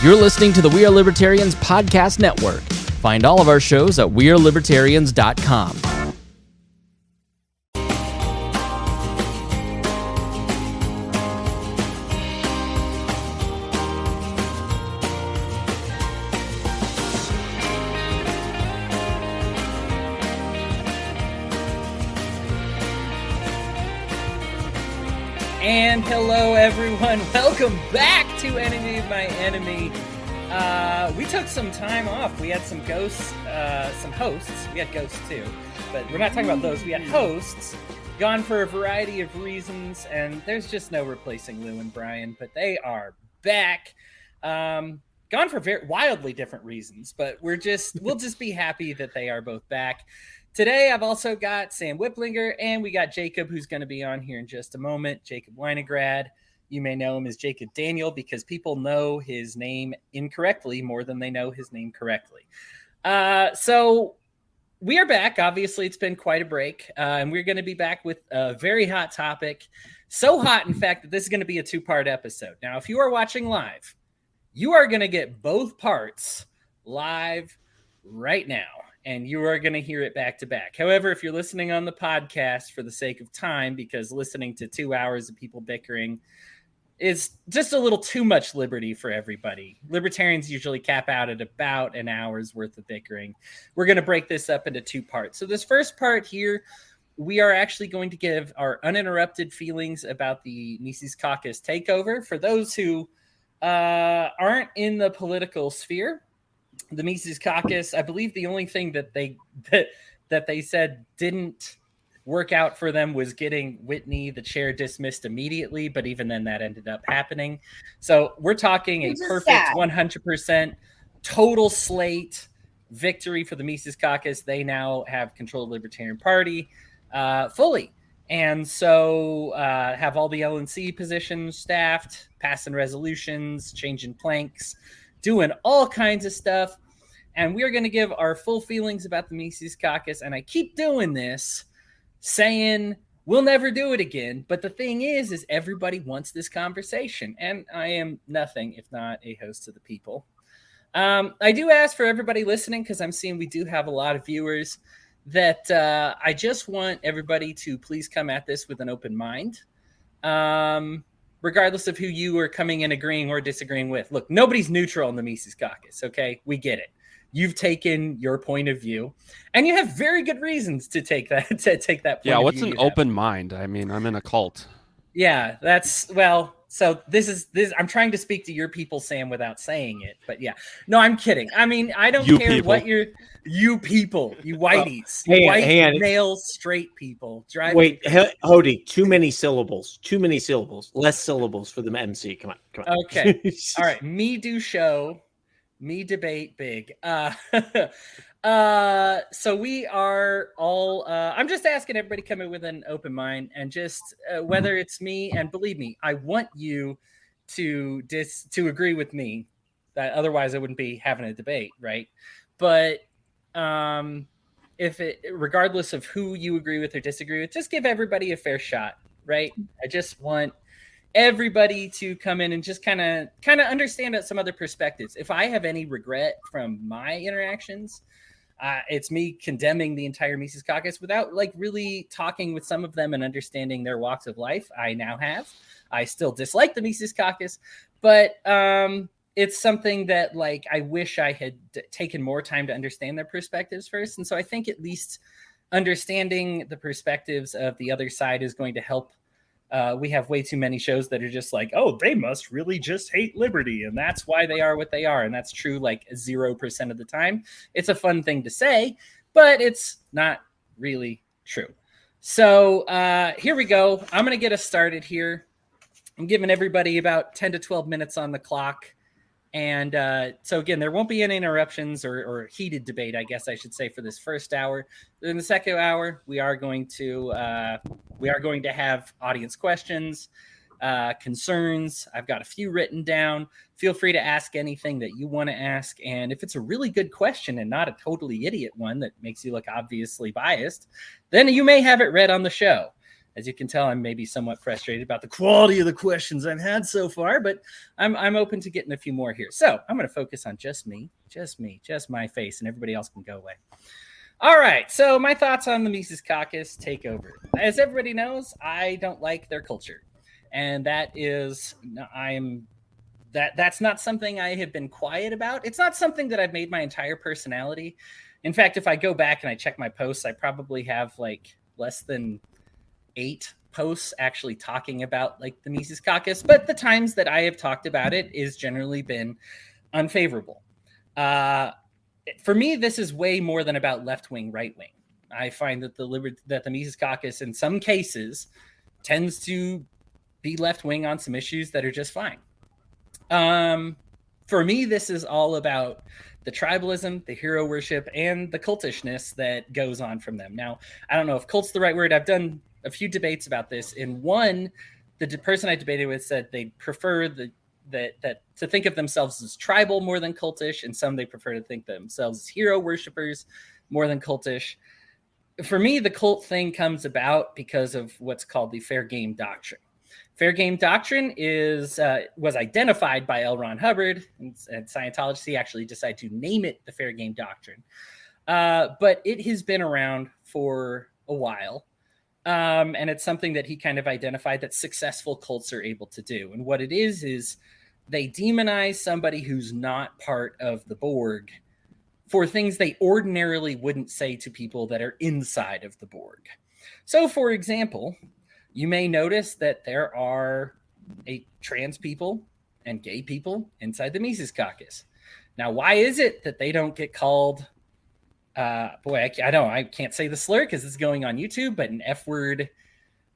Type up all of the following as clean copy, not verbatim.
You're listening to the We Are Libertarians podcast network. Find all of our shows at wearelibertarians.com. And hello, everyone. Welcome back to Enemy of My Enemy. We took some time off. We had some ghosts, some hosts. We had ghosts too, but we're not talking about those. We had hosts gone for a variety of reasons, and there's just no replacing Lou and Brian, but they are back. Gone for very wildly different reasons, but we'll just be happy that they are both back. Today, I've also got Sam Whiplinger, and we got Jacob, who's going to be on here in just a moment. Jacob Weinegrad. You may know him as Jacob Daniel because people know his name incorrectly more than they know his name correctly. So we are back. Obviously, it's been quite a break, and we're going to be back with a very hot topic. So hot, in fact, that this is going to be a two-part episode. Now, if you are watching live, you are going to get both parts live right now. And you are going to hear it back to back. However, if you're listening on the podcast for the sake of time, because listening to 2 hours of people bickering is just a little too much liberty for everybody. Libertarians usually cap out at about an hour's worth of bickering. We're going to break this up into two parts. So this first part here, we are actually going to give our uninterrupted feelings about the Mises Caucus takeover. For those who aren't in the political sphere, the Mises Caucus, I believe the only thing that they said didn't work out for them was getting Whitney, the chair, dismissed immediately. But even then, that ended up happening. So we're talking a perfect 100% total slate victory for the Mises Caucus. They now have control of the Libertarian Party fully. And so have all the LNC positions staffed, passing resolutions, changing planks, doing all kinds of stuff. And we are going to give our full feelings about the Mises Caucus. And I keep doing this, saying we'll never do it again. But the thing is everybody wants this conversation. And I am nothing if not a host of the people. I do ask for everybody listening, because I'm seeing we do have a lot of viewers, that I just want everybody to please come at this with an open mind. Regardless of who you are coming in agreeing or disagreeing with. Look, nobody's neutral in the Mises Caucus, okay? We get it. You've taken your point of view, and you have very good reasons to take that point of view. Yeah, what's an open mind? I mean, I'm in a cult. Yeah, so this is I'm trying to speak to your people, Sam, without saying it. But yeah. No, I'm kidding. I mean, I don't care people. What you people, you whiteys, white male straight people. Wait, Hody, too many syllables. Less syllables for the MC. Come on. Okay. All right. Me do show, me debate big. So we are all, I'm just asking everybody come in with an open mind, and just whether it's me, and believe me, I want you to agree with me, that otherwise I wouldn't be having a debate. Right. But, regardless of who you agree with or disagree with, just give everybody a fair shot. Right. I just want everybody to come in and just kind of understand some other perspectives. If I have any regret from my interactions, it's me condemning the entire Mises Caucus without really talking with some of them and understanding their walks of life. I now have. I still dislike the Mises Caucus, but it's something that I wish I had taken more time to understand their perspectives first. And so I think at least understanding the perspectives of the other side is going to help. We have way too many shows that are just oh, they must really just hate liberty, and that's why they are what they are. And that's true 0% of the time. It's a fun thing to say, but it's not really true. So here we go. I'm going to get us started here. I'm giving everybody about 10 to 12 minutes on the clock. And so again, there won't be any interruptions or heated debate, I guess I should say, for this first hour. In the second hour, we are going to have audience questions, concerns. I've got a few written down. Feel free to ask anything that you want to ask. And if it's a really good question and not a totally idiot one that makes you look obviously biased, then you may have it read on the show. As you can tell, I'm maybe somewhat frustrated about the quality of the questions I've had so far, but I'm open to getting a few more here. So I'm going to focus on just my face, and everybody else can go away. All right, so my thoughts on the Mises Caucus takeover. As everybody knows, I don't like their culture, and that's not something I have been quiet about. It's not something that I've made my entire personality. In fact, if I go back and I check my posts, I probably have like less than 8 posts actually talking about like the Mises Caucus, but the times that I have talked about it is generally been unfavorable. For me, this is way more than about left wing, right wing. I find that the Mises Caucus in some cases tends to be left wing on some issues that are just fine. For me, this is all about the tribalism, the hero worship, and the cultishness that goes on from them. Now, I don't know if cult's the right word. I've done a few debates about this. In one, the person I debated with said they prefer that to think of themselves as tribal more than cultish, and some they prefer to think themselves as hero worshipers more than cultish. For me, the cult thing comes about because of what's called the fair game doctrine. Fair game doctrine was identified by L. Ron Hubbard and Scientology. He actually decided to name it the fair game doctrine. But it has been around for a while. And it's something that he kind of identified that successful cults are able to do. And what it is they demonize somebody who's not part of the Borg for things they ordinarily wouldn't say to people that are inside of the Borg. So, for example, you may notice that there are trans people and gay people inside the Mises Caucus. Now, why is it that they don't get called I can't say the slur because it's going on YouTube, but an F word,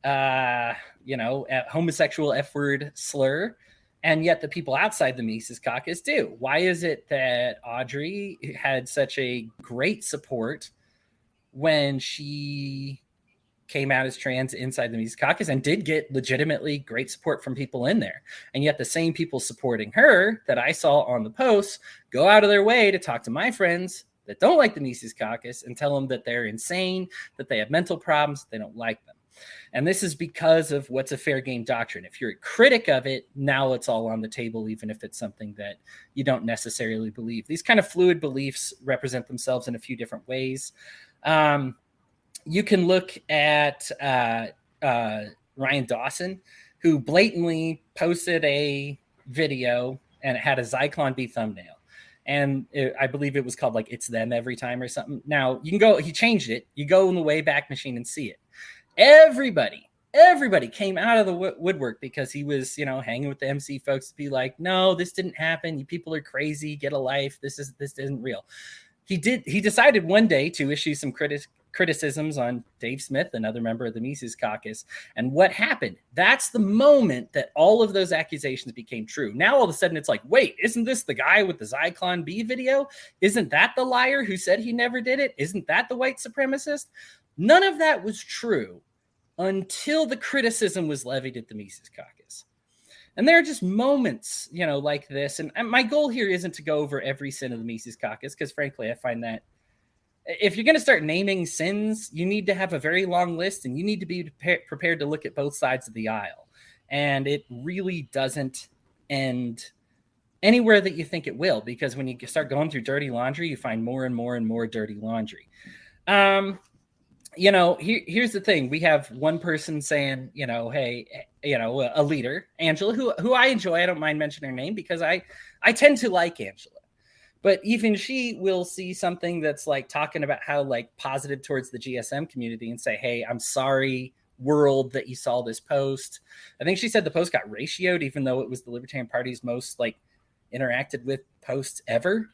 homosexual F word slur. And yet the people outside the Mises Caucus do. Why is it that Audrey had such a great support when she came out as trans inside the Mises Caucus and did get legitimately great support from people in there? And yet the same people supporting her that I saw on the posts go out of their way to talk to my friends that don't like the Mises Caucus and tell them that they're insane, that they have mental problems, they don't like them. And this is because of what's a fair game doctrine. If you're a critic of it, now it's all on the table, even if it's something that you don't necessarily believe. These kind of fluid beliefs represent themselves in a few different ways. You can look at Ryan Dawson, who blatantly posted a video and it had a Zyklon B thumbnail. And I believe it was called like "It's Them Every Time" or something. Now you can go. He changed it. You go in the Wayback Machine and see it. Everybody came out of the woodwork because he was, hanging with the MC folks to be like, "No, this didn't happen. You people are crazy. Get a life. This isn't real." He decided one day to issue some criticisms on Dave Smith, another member of the Mises Caucus. And what happened? That's the moment that all of those accusations became true. Now, all of a sudden, it's like, wait, isn't this the guy with the Zyklon B video? Isn't that the liar who said he never did it? Isn't that the white supremacist? None of that was true until the criticism was levied at the Mises Caucus. And there are just moments, like this. And my goal here isn't to go over every sin of the Mises Caucus, because frankly, I find that if you're going to start naming sins, you need to have a very long list and you need to be prepared to look at both sides of the aisle. And it really doesn't end anywhere that you think it will, because when you start going through dirty laundry, you find more and more and more dirty laundry. Here's the thing. We have one person saying, hey, a leader, Angela, who I enjoy. I don't mind mentioning her name because I tend to like Angela. But even she will see something that's like talking about how like positive towards the GSM community and say, hey, I'm sorry, world, that you saw this post. I think she said the post got ratioed, even though it was the Libertarian Party's most like interacted with posts ever.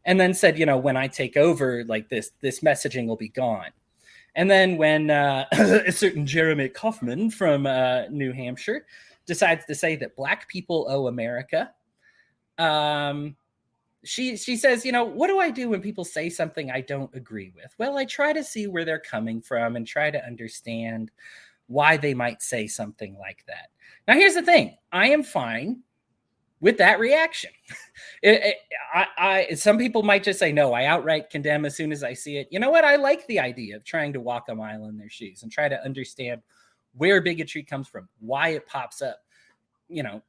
And then said, when I take over, like this messaging will be gone. And then when a certain Jeremy Kaufman from New Hampshire decides to say that Black people owe America, she says, what do I do when people say something I don't agree with? Well, I try to see where they're coming from and try to understand why they might say something like that. Now, here's the thing. I am fine with that reaction. Some people might just say, no, I outright condemn as soon as I see it. You know what? I like the idea of trying to walk a mile in their shoes and try to understand where bigotry comes from, why it pops up.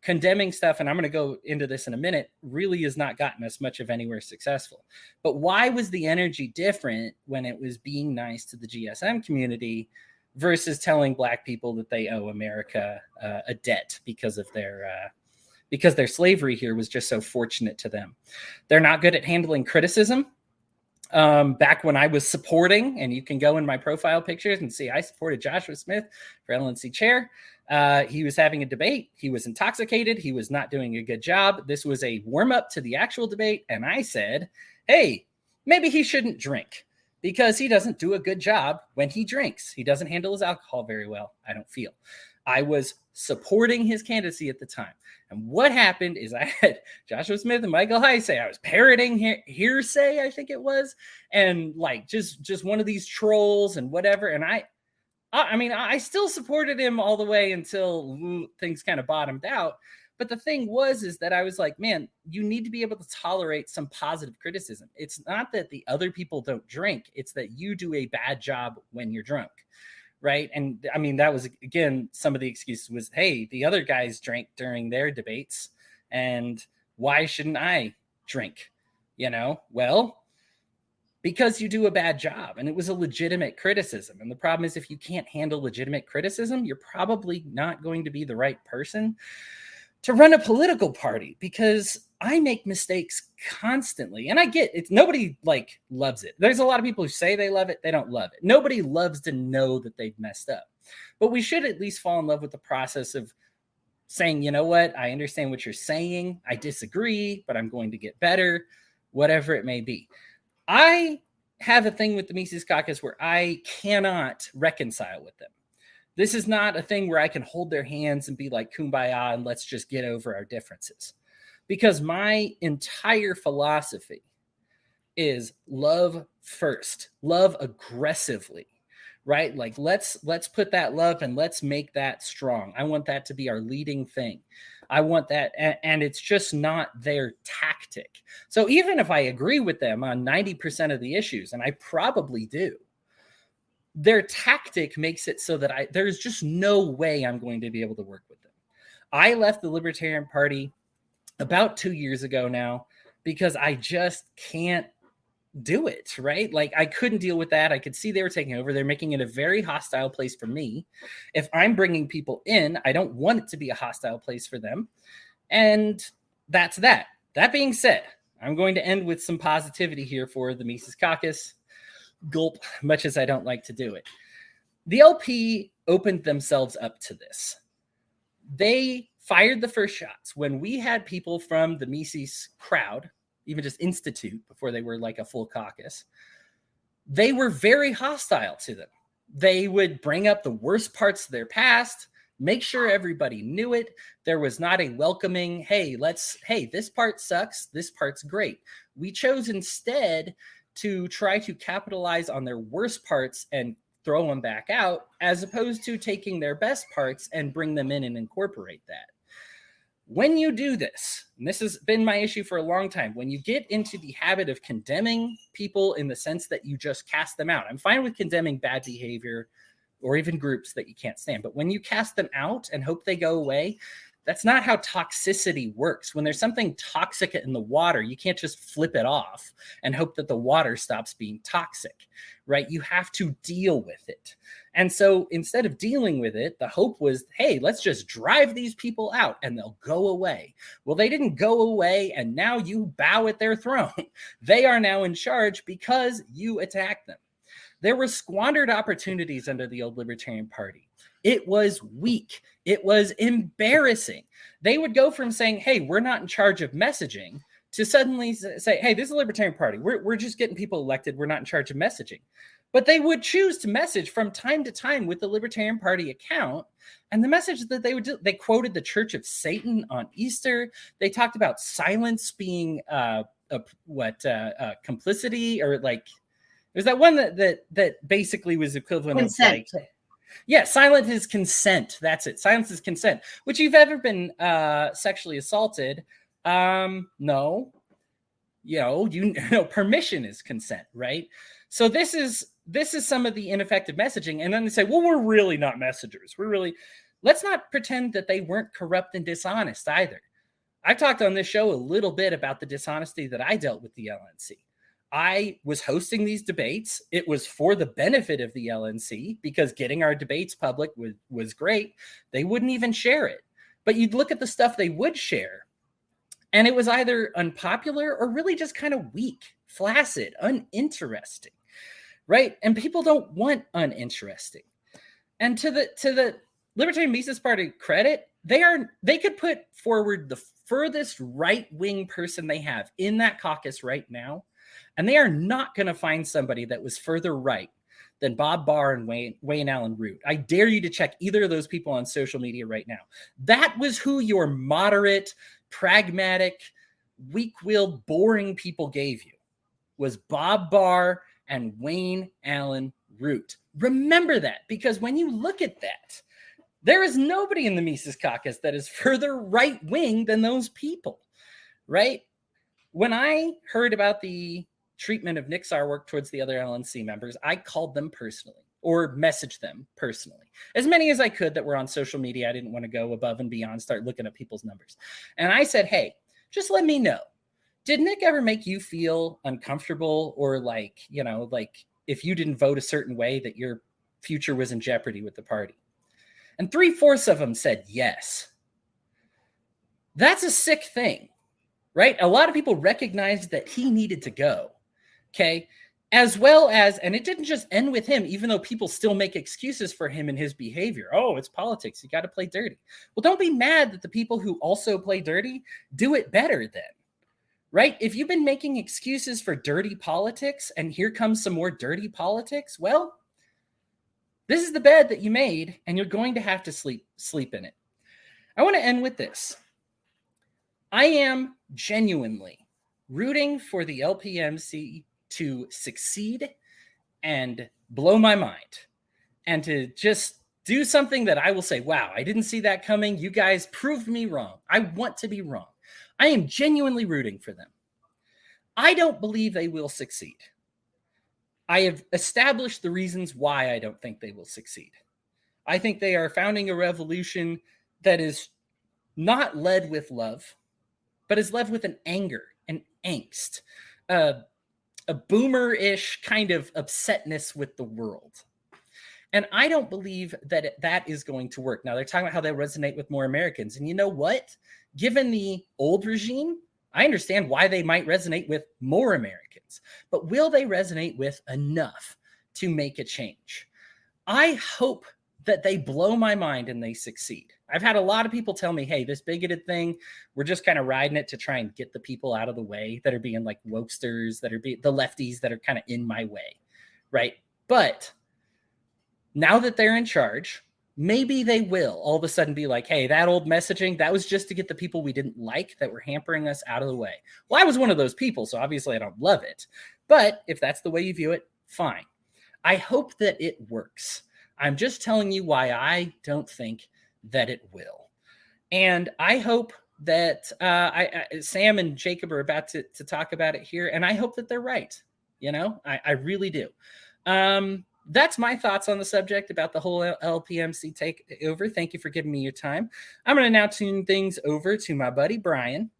Condemning stuff, and I'm going to go into this in a minute, really has not gotten us much of anywhere successful. But why was the energy different when it was being nice to the GSM community versus telling Black people that they owe America a debt because their slavery here was just so fortunate to them? They're not good at handling criticism. Back when I was supporting, and you can go in my profile pictures and see I supported Joshua Smith for LNC chair. He was having a debate. He was intoxicated. He was not doing a good job. This was a warm up to the actual debate. And I said, hey, maybe he shouldn't drink because he doesn't do a good job when he drinks. He doesn't handle his alcohol very well, I don't feel. I was supporting his candidacy at the time. And what happened is I had Joshua Smith and Michael High say I was parroting hearsay, I think it was, and like just one of these trolls and whatever. And I still supported him all the way until things kind of bottomed out. But the thing is that I was like, man, you need to be able to tolerate some positive criticism. It's not that the other people don't drink. It's that you do a bad job when you're drunk. Right. And I mean, that was, again, some of the excuses was, hey, the other guys drank during their debates. And why shouldn't I drink? Well, because you do a bad job. And it was a legitimate criticism. And the problem is, if you can't handle legitimate criticism, you're probably not going to be the right person to run a political party, because I make mistakes constantly. And I get it. Nobody loves it. There's a lot of people who say they love it. They don't love it. Nobody loves to know that they've messed up. But we should at least fall in love with the process of saying, you know what? I understand what you're saying. I disagree, but I'm going to get better, whatever it may be. I have a thing with the Mises Caucus where I cannot reconcile with them. This is not a thing where I can hold their hands and be like, kumbaya, and let's just get over our differences. Because my entire philosophy is love first, love aggressively, right? Like let's put that love and let's make that strong. I want that to be our leading thing. I want that. And it's just not their tactic. So even if I agree with them on 90% of the issues, and I probably do, their tactic makes it so that there's just no way I'm going to be able to work with them. I left the Libertarian Party about 2 years ago now because I just can't do it, right? Like I couldn't deal with that. I could see they were taking over. They're making it a very hostile place for me. If I'm bringing people in, I don't want it to be a hostile place for them. And that's that. That being said, I'm going to end with some positivity here for the Mises Caucus. Gulp, much as I don't like to do it. The LP opened themselves up to this. They fired the first shots when we had people from the Mises crowd, even just institute before they were like a full caucus. They were very hostile to them. They would bring up the worst parts of their past, make sure everybody knew it. There was not a welcoming, hey, this part sucks, this part's great. We chose instead to try to capitalize on their worst parts and throw them back out, as opposed to taking their best parts and bring them in and incorporate that. When you do this, and this has been my issue for a long time, when you get into the habit of condemning people in the sense that you just cast them out, I'm fine with condemning bad behavior or even groups that you can't stand, but when you cast them out and hope they go away, that's not how toxicity works. When there's something toxic in the water, you can't just flip it off and hope that the water stops being toxic, right? You have to deal with it. And so instead of dealing with it, the hope was, hey, let's just drive these people out and they'll go away. Well, they didn't go away, and now you bow at their throne. They are now in charge because you attacked them. There were squandered opportunities under the old Libertarian Party. It was weak. It was embarrassing. They would go from saying, hey, we're not in charge of messaging, to suddenly say, hey, this is a Libertarian Party. We're just getting people elected. We're not in charge of messaging. But they would choose to message from time to time with the Libertarian Party account. And the message that they would do, they quoted the Church of Satan on Easter. They talked about silence being complicity, or like, there's that one that basicly was equivalent consent. Of like, yeah, silent is consent. That's it. Silence is consent. Which, you've ever been sexually assaulted? No. Permission is consent, right? So this is this is some of the ineffective messaging. And then they say, well, we're really not messengers. Let's not pretend that they weren't corrupt and dishonest either. I've talked on this show a little bit about the dishonesty that I dealt with the LNC. I was hosting these debates. It was for the benefit of the LNC because getting our debates public was great. They wouldn't even share it. But you'd look at the stuff they would share, and it was either unpopular or really just kind of weak, flaccid, uninteresting, right? And people don't want uninteresting. And to the Libertarian Mises Party credit, they could put forward the furthest right-wing person they have in that caucus right now, and they are not going to find somebody that was further right than Bob Barr and Wayne Allen Root. I dare you to check either of those people on social media right now. That was who your moderate, pragmatic, weak-willed, boring people gave you, was Bob Barr and Wayne Allen Root. Remember that, because when you look at that, there is nobody in the Mises Caucus that is further right-wing than those people, right? When I heard about the treatment of Nick Sarwark towards the other LNC members, I called them personally or messaged them personally. As many as I could that were on social media. I didn't want to go above and beyond, start looking at people's numbers. And I said, hey, just let me know. Did Nick ever make you feel uncomfortable or like if you didn't vote a certain way that your future was in jeopardy with the party? And 3/4 of them said yes. That's a sick thing, right? A lot of people recognized that he needed to go. Okay. As well as, and it didn't just end with him, even though people still make excuses for him and his behavior. Oh, it's politics. You got to play dirty. Well, don't be mad that the people who also play dirty do it better then, right? If you've been making excuses for dirty politics and here comes some more dirty politics, well, this is the bed that you made and you're going to have to sleep in it. I want to end with this. I am genuinely rooting for the LPMC to succeed and blow my mind and to just do something that I will say, wow, I didn't see that coming. You guys proved me wrong. I want to be wrong. I am genuinely rooting for them. I don't believe they will succeed. I have established the reasons why I don't think they will succeed. I think they are founding a revolution that is not led with love, but is led with an anger, an angst, a boomer-ish kind of upsetness with the world. And I don't believe that that is going to work. Now, they're talking about how they resonate with more Americans. And you know what? Given the old regime, I understand why they might resonate with more Americans. But will they resonate with enough to make a change? I hope that they blow my mind and they succeed. I've had a lot of people tell me, hey, this bigoted thing, we're just kind of riding it to try and get the people out of the way that are being like wokesters, that are the lefties that are kind of in my way, right? But now that they're in charge, maybe they will all of a sudden be like, hey, that old messaging, that was just to get the people we didn't like that were hampering us out of the way. Well, I was one of those people, so obviously I don't love it. But if that's the way you view it, fine. I hope that it works. I'm just telling you why I don't think that it will. And I hope that Sam and Jacob are about to talk about it here, and I hope that they're right. You know, I really do. That's my thoughts on the subject about the whole LPMC takeover. Thank you for giving me your time. I'm going to now tune things over to my buddy Brian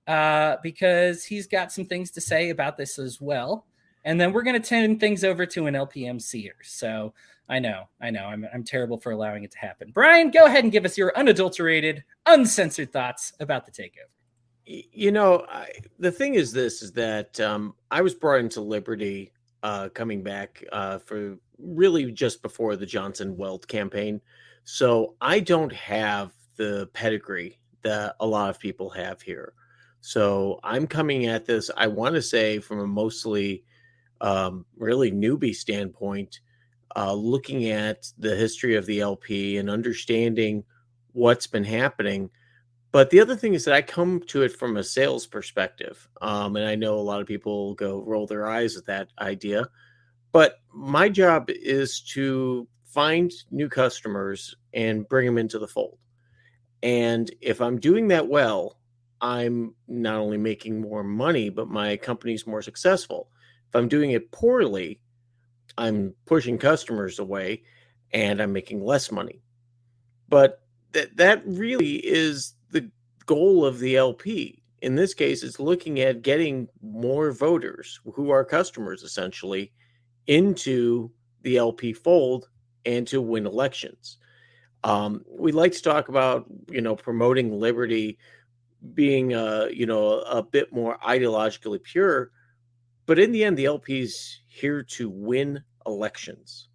because he's got some things to say about this as well. And then we're going to turn things over to an LPMCer. So I know, I'm terrible for allowing it to happen. Brian, go ahead and give us your unadulterated, uncensored thoughts about the takeover. You know, the thing is that I was brought into Liberty coming back for really just before the Johnson Weld campaign. So I don't have the pedigree that a lot of people have here. So I'm coming at this, I want to say, from a mostly really newbie standpoint, looking at the history of the LP and understanding what's been happening. But the other thing is that I come to it from a sales perspective. And I know a lot of people roll their eyes at that idea. But my job is to find new customers and bring them into the fold. And if I'm doing that well, I'm not only making more money, but my company's more successful. If I'm doing it poorly, I'm pushing customers away and I'm making less money. But that really is the goal of the LP. In this case, it's looking at getting more voters who are customers essentially into the LP fold and to win elections. We like to talk about, promoting liberty being, a bit more ideologically pure, but in the end, the LP's here to win elections.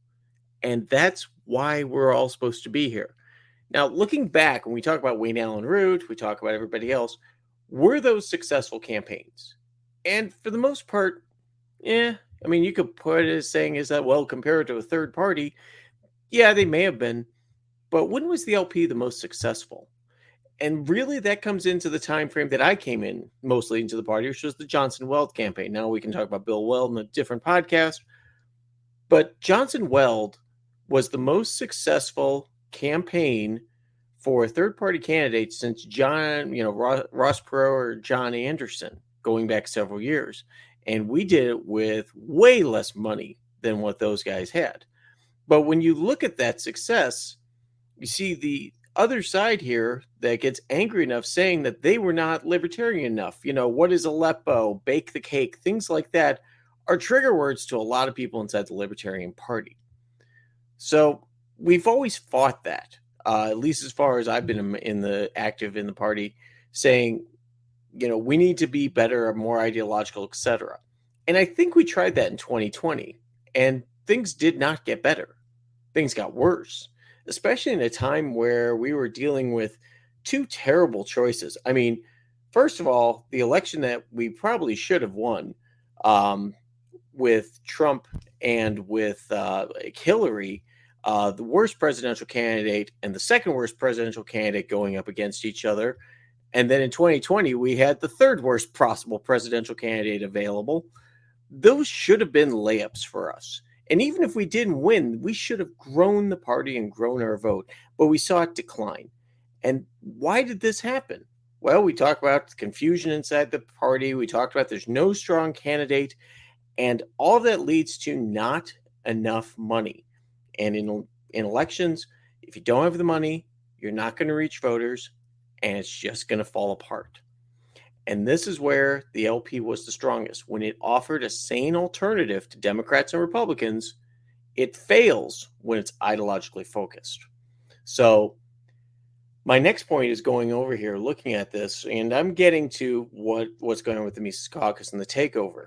And that's why we're all supposed to be here. Now, looking back, when we talk about Wayne Allen Root, we talk about everybody else, were those successful campaigns? And for the most part, you could put it as saying is that, well, compared to a third party, yeah, they may have been. But when was the LP the most successful? And really, that comes into the time frame that I came in mostly into the party, which was the Johnson Weld campaign. Now we can talk about Bill Weld in a different podcast. But Johnson Weld was the most successful campaign for a third-party candidate since Ross Perot or John Anderson, going back several years. And we did it with way less money than what those guys had. But when you look at that success, you see the other side here that gets angry enough saying that they were not libertarian enough. What is Aleppo, bake the cake, things like that are trigger words to a lot of people inside the Libertarian Party. So we've always fought that, at least as far as I've been active in the party, saying, we need to be better, more ideological, etc. And I think we tried that in 2020, and things did not get better. Things got worse, especially in a time where we were dealing with two terrible choices. I mean, first of all, the election that we probably should have won with Trump and with Hillary, the worst presidential candidate and the second worst presidential candidate going up against each other. And then in 2020, we had the third worst possible presidential candidate available. Those should have been layups for us. And even if we didn't win, we should have grown the party and grown our vote, but we saw it decline. And why did this happen? Well, we talked about the confusion inside the party. We talked about there's no strong candidate, and all of that leads to not enough money. And in elections, if you don't have the money, you're not going to reach voters, and it's just going to fall apart. And this is where the LP was the strongest. When it offered a sane alternative to Democrats and Republicans, it fails when it's ideologically focused. So my next point is going over here, looking at this, and I'm getting to what's going on with the Mises Caucus and the takeover.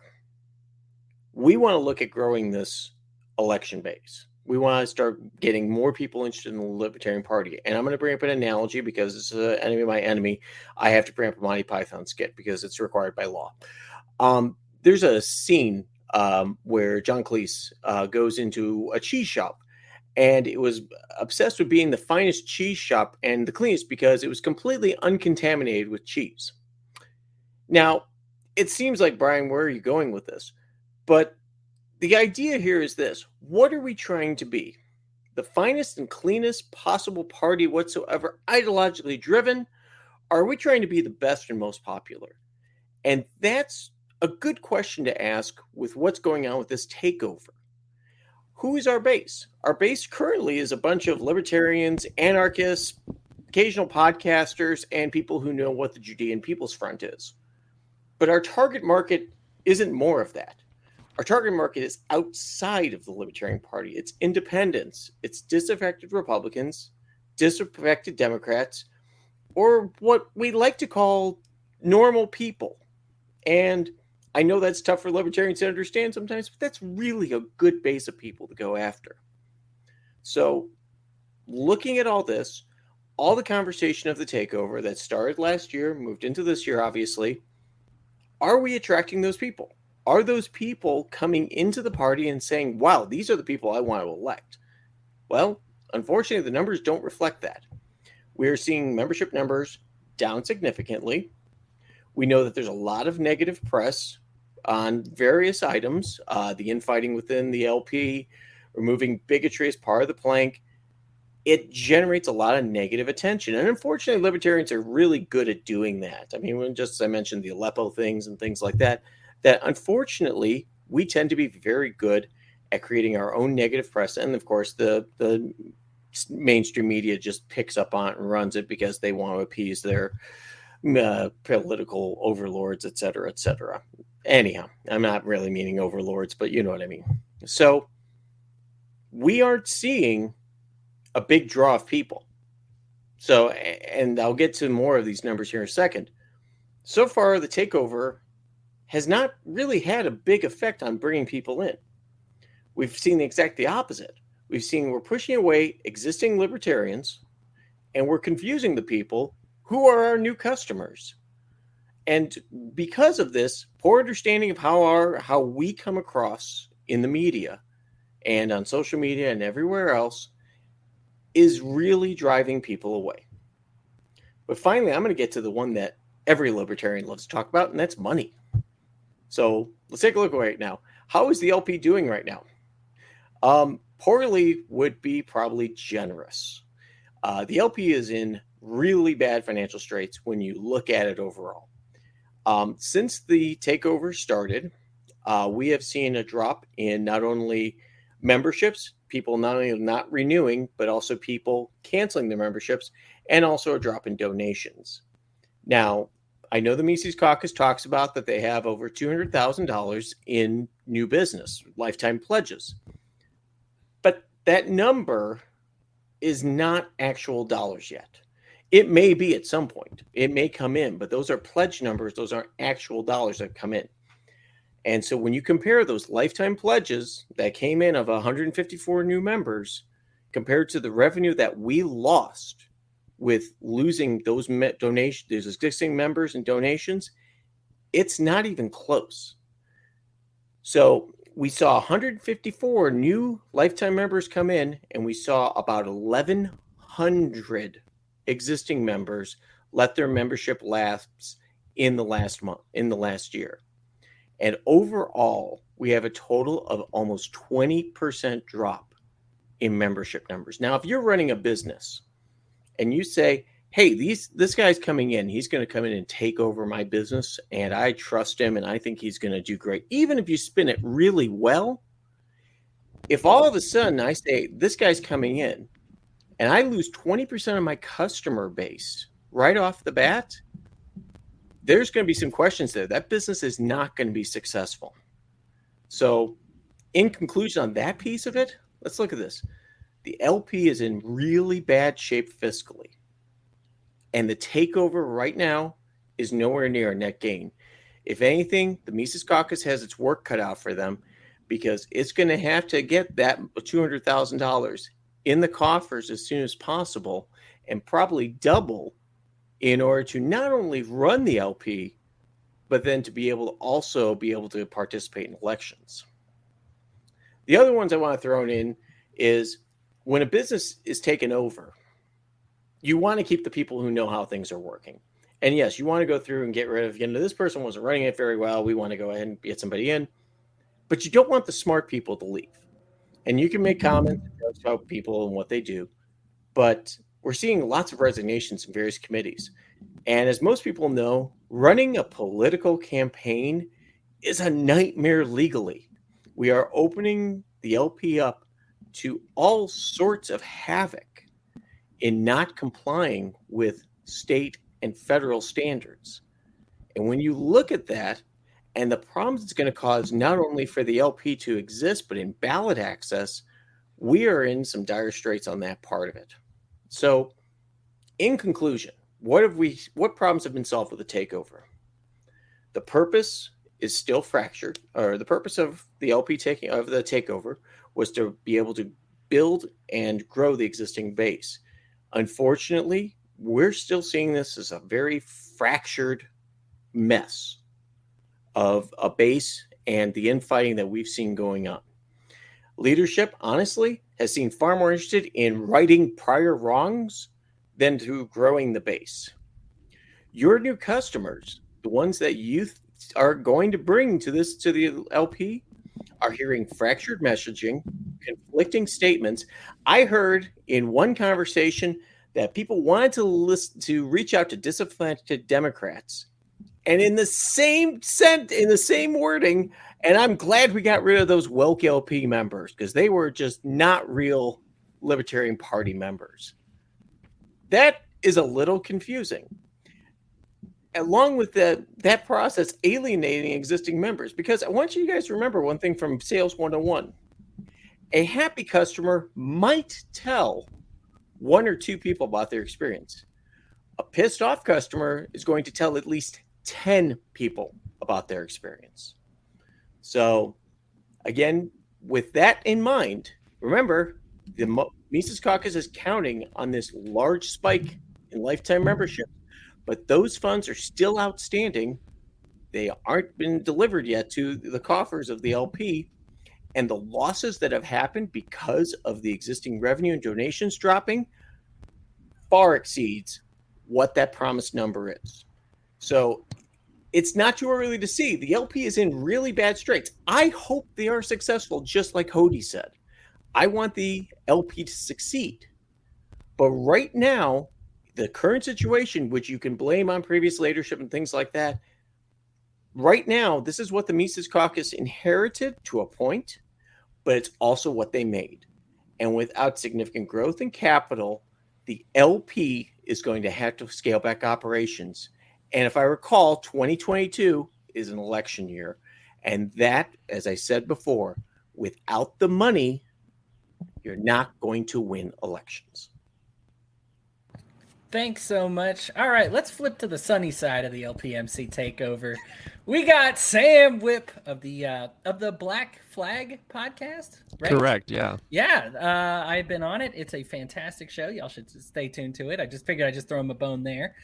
We want to look at growing this election base. We want to start getting more people interested in the Libertarian Party. And I'm going to bring up an analogy because it's an enemy of my enemy. I have to bring up a Monty Python skit because it's required by law. There's a scene where John Cleese goes into a cheese shop, and it was obsessed with being the finest cheese shop and the cleanest because it was completely uncontaminated with cheese. Now, it seems like, Brian, where are you going with this? But the idea here is this. What are we trying to be? The finest and cleanest possible party whatsoever, ideologically driven? Or are we trying to be the best and most popular? And that's a good question to ask with what's going on with this takeover. Who is our base? Our base currently is a bunch of libertarians, anarchists, occasional podcasters, and people who know what the Judean People's Front is. But our target market isn't more of that. Our target market is outside of the Libertarian Party. It's independents. It's disaffected Republicans, disaffected Democrats, or what we like to call normal people. And I know that's tough for libertarians to understand sometimes, but that's really a good base of people to go after. So looking at all this, all the conversation of the takeover that started last year, moved into this year, obviously, are we attracting those people? Are those people coming into the party and saying, wow, these are the people I want to elect? Well, unfortunately, the numbers don't reflect that. We're seeing membership numbers down significantly. We know that there's a lot of negative press on various items, the infighting within the LP, removing bigotry as part of the plank. It generates a lot of negative attention. And unfortunately, libertarians are really good at doing that. I mean, just as I mentioned, the Aleppo things and things like that, that unfortunately, we tend to be very good at creating our own negative press. And of course, the mainstream media just picks up on it and runs it because they want to appease their political overlords, et cetera, et cetera. Anyhow, I'm not really meaning overlords, but you know what I mean. So we aren't seeing a big draw of people. So, and I'll get to more of these numbers here in a second. So far, the takeover has not really had a big effect on bringing people in. We've seen the opposite. We've seen we're pushing away existing libertarians, and we're confusing the people who are our new customers. And because of this poor understanding of how we come across in the media and on social media and everywhere else is really driving people away. But finally, I'm going to get to the one that every libertarian loves to talk about, and that's money. So let's take a look right now. How is the LP doing right now? Poorly would be probably generous. The LP is in really bad financial straits when you look at it overall. Since the takeover started, we have seen a drop in not only memberships, people not only not renewing, but also people canceling their memberships, and also a drop in donations. Now, I know the Mises Caucus talks about that they have over $200,000 in new business, lifetime pledges. But that number is not actual dollars yet. It may be at some point. It may come in, but those are pledge numbers. Those aren't actual dollars that come in. And so when you compare those lifetime pledges that came in of 154 new members compared to the revenue that we lost with losing those donations, those existing members and donations, it's not even close. So we saw 154 new lifetime members come in, and we saw about 1,100 existing members let their membership lapse in the last year. And overall, we have a total of almost 20% drop in membership numbers. Now, if you're running a business and you say, hey, this guy's coming in, he's going to come in and take over my business, and I trust him, and I think he's going to do great. Even if you spin it really well, if all of a sudden I say, this guy's coming in, and I lose 20% of my customer base right off the bat, there's going to be some questions there. That business is not going to be successful. So in conclusion on that piece of it, let's look at this. The LP is in really bad shape fiscally. And the takeover right now is nowhere near a net gain. If anything, the Mises Caucus has its work cut out for them because it's going to have to get that $200,000 in the coffers as soon as possible and probably double in order to not only run the LP, but then to be able to also be able to participate in elections. The other ones I want to throw in is when a business is taken over, you want to keep the people who know how things are working. And yes, you want to go through and get rid of, this person wasn't running it very well. We want to go ahead and get somebody in. But you don't want the smart people to leave. And you can make comments about people and what they do. But we're seeing lots of resignations in various committees. And as most people know, running a political campaign is a nightmare legally. We are opening the LP up to all sorts of havoc in not complying with state and federal standards. And when you look at that and the problems it's going to cause not only for the LP to exist, but in ballot access, we are in some dire straits on that part of it. So in conclusion, what problems have been solved with the takeover? The purpose is still fractured, or the purpose of the LP takeover was to be able to build and grow the existing base. Unfortunately, we're still seeing this as a very fractured mess of a base and the infighting that we've seen going on. Leadership, honestly, has seemed far more interested in righting prior wrongs than through growing the base. Your new customers, the ones that you are going to bring to the LP, are hearing fractured messaging, conflicting statements. I heard in one conversation that people wanted to reach out to disaffected Democrats And in the same wording, and I'm glad we got rid of those woke LP members because they were just not real Libertarian Party members. That is a little confusing. Along with that process alienating existing members, because I want you guys to remember one thing from Sales 101. A happy customer might tell one or two people about their experience. A pissed off customer is going to tell at least 10 people about their experience. So, again, with that in mind, remember, the Mises Caucus is counting on this large spike in lifetime membership, but those funds are still outstanding. They aren't been delivered yet to the coffers of the LP, and the losses that have happened because of the existing revenue and donations dropping far exceeds what that promised number is. So it's not too early to see. The LP is in really bad straits. I hope they are successful, just like Hody said. I want the LP to succeed. But right now, the current situation, which you can blame on previous leadership and things like that, right now, this is what the Mises Caucus inherited to a point, but it's also what they made. And without significant growth in capital, the LP is going to have to scale back operations. And if I recall, 2022 is an election year. And that, as I said before, without the money, you're not going to win elections. Thanks so much. All right, let's flip to the sunny side of the LPMC takeover. We got Sam Whip of the Black Flag podcast, right? Correct, yeah. Yeah, I've been on it. It's a fantastic show. Y'all should stay tuned to it. I just figured I'd just throw him a bone there.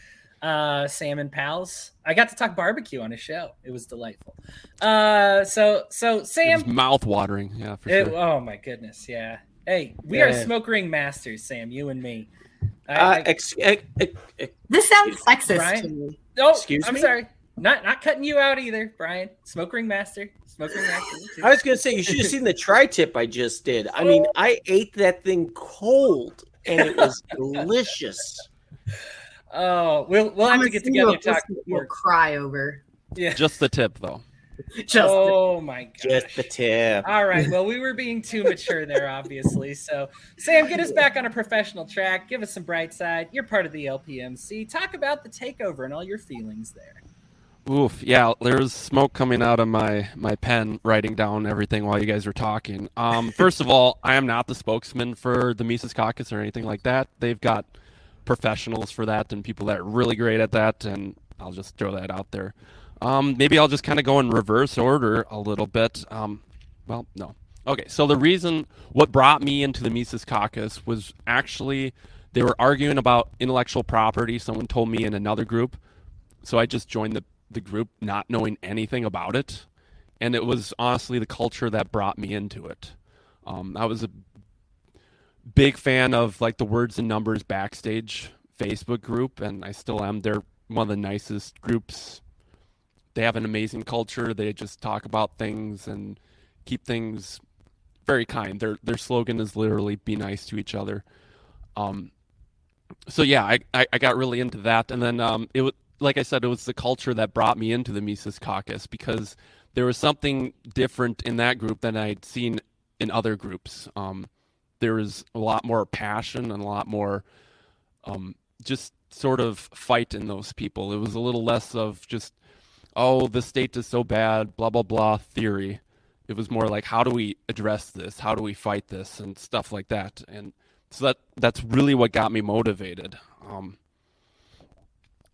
Sam and pals. I got to talk barbecue on his show. It was delightful. So Sam, mouth watering, yeah, for sure. Oh my goodness, yeah. Hey, we are smoke ring masters, Sam. You and me. This sounds sexist to me. Oh, I'm sorry. Not cutting you out either, Brian. Smoke ring master. I was gonna say you should have seen the tri-tip I just did. I mean, I ate that thing cold and it was delicious. Oh, we'll have to get together and talk. We'll cry over. Yeah, just the tip though. My god. Just the tip. All right. Well, we were being too mature there, obviously. So, Sam, get us back on a professional track. Give us some bright side. You're part of the LPMC. Talk about the takeover and all your feelings there. Oof, yeah, there's smoke coming out of my pen writing down everything while you guys were talking. First of all, I am not the spokesman for the Mises Caucus or anything like that. They've got professionals for that and people that are really great at that, and I'll just throw that out there. Maybe I'll just kind of go in reverse order a little bit. Well, no. Okay, so what brought me into the Mises Caucus was actually they were arguing about intellectual property. Someone told me in another group. So I just joined the group not knowing anything about it. And it was honestly the culture that brought me into it. I was a big fan of like the Words and Numbers Backstage Facebook group, and I still am. They're one of the nicest groups. They have an amazing culture. They just talk about things and keep things very kind. Their slogan is literally "Be nice to each other." So yeah, I got really into that, and then it was, like I said, it was the culture that brought me into the Mises Caucus because there was something different in that group than I'd seen in other groups. There was a lot more passion and a lot more just sort of fight in those people. It was a little less of just, oh, the state is so bad, blah, blah, blah theory. It was more like, how do we address this? How do we fight this? And stuff like that. And so that's really what got me motivated.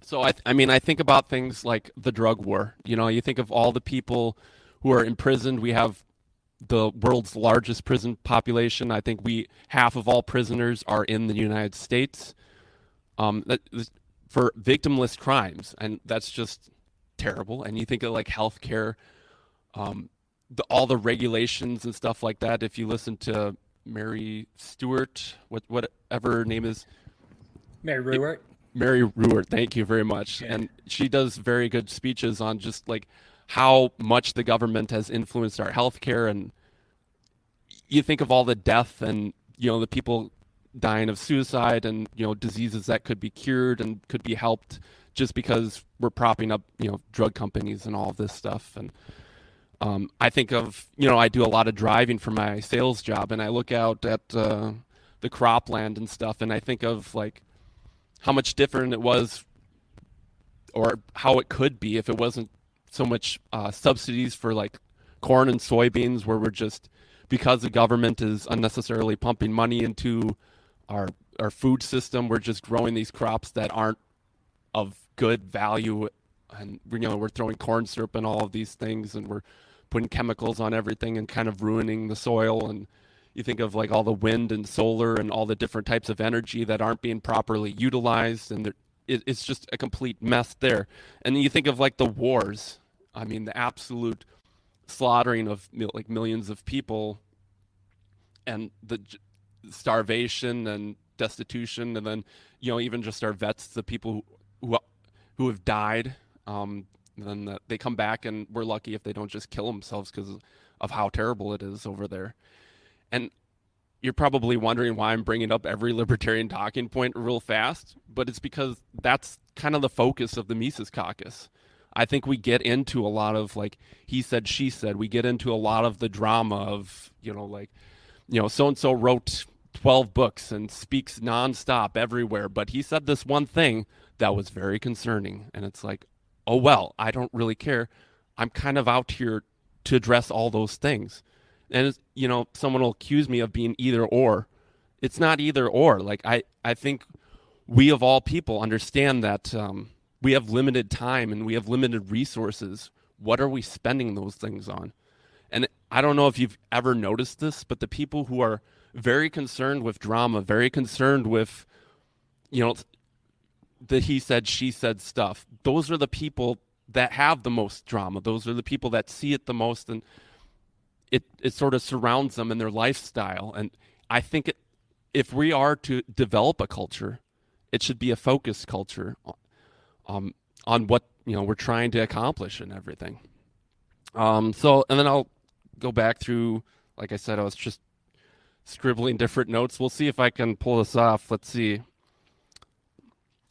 So I think about things like the drug war. You know, you think of all the people who are imprisoned. We have the world's largest prison population. I think half of all prisoners are in the United States for victimless crimes. And that's just terrible. And you think of like healthcare, all the regulations and stuff like that. If you listen to Mary Stewart, whatever her name is, Mary Ruwart. Mary Ruwart, thank you very much. Yeah. And she does very good speeches on just like how much the government has influenced our healthcare. And you think of all the death and, you know, the people dying of suicide and, you know, diseases that could be cured and could be helped just because we're propping up, drug companies and all of this stuff. And I think of, I do a lot of driving for my sales job, and I look out at the cropland and stuff, and I think of like how much different it was, or how it could be if it wasn't so much subsidies for like corn and soybeans, where we're just, because the government is unnecessarily pumping money into our food system, we're just growing these crops that aren't of good value, and we're throwing corn syrup and all of these things, and we're putting chemicals on everything and kind of ruining the soil. And you think of like all the wind and solar and all the different types of energy that aren't being properly utilized, and it's just a complete mess there. And then you think of like the wars. I mean, the absolute slaughtering of like millions of people, and the starvation and destitution, and then even just our vets, the people who have died, then they come back, and we're lucky if they don't just kill themselves because of how terrible it is over there. And you're probably wondering why I'm bringing up every libertarian talking point real fast, but it's because that's kind of the focus of the Mises Caucus. I think we get into a lot of like he said, she said. We get into a lot of the drama of, so-and-so wrote 12 books and speaks nonstop everywhere, but he said this one thing that was very concerning. And it's like, oh, well, I don't really care. I'm kind of out here to address all those things. And, someone will accuse me of being either or. It's not either or. Like, I think we of all people understand that we have limited time and we have limited resources. What are we spending those things on? And I don't know if you've ever noticed this, but the people who are very concerned with drama, very concerned with, the he said, she said stuff, those are the people that have the most drama. Those are the people that see it the most, and it sort of surrounds them in their lifestyle. And I think if we are to develop a culture, it should be a focused culture on what we're trying to accomplish and everything. And then I'll go back through. Like I said, I was just scribbling different notes. We'll see if I can pull this off. Let's see.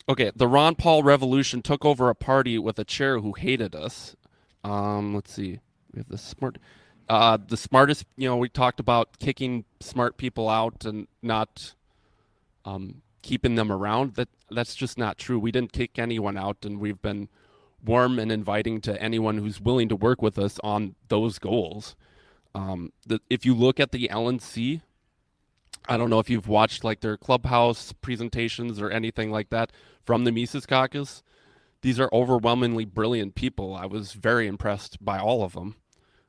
Okay, the Ron Paul revolution took over a party with a chair who hated us. Let's see. We have the smartest. We talked about kicking smart people out and not keeping them around. That's just not true. We didn't kick anyone out, and we've been warm and inviting to anyone who's willing to work with us on those goals. If you look at the LNC, I don't know if you've watched like their clubhouse presentations or anything like that from the Mises Caucus. These are overwhelmingly brilliant people. I was very impressed by all of them.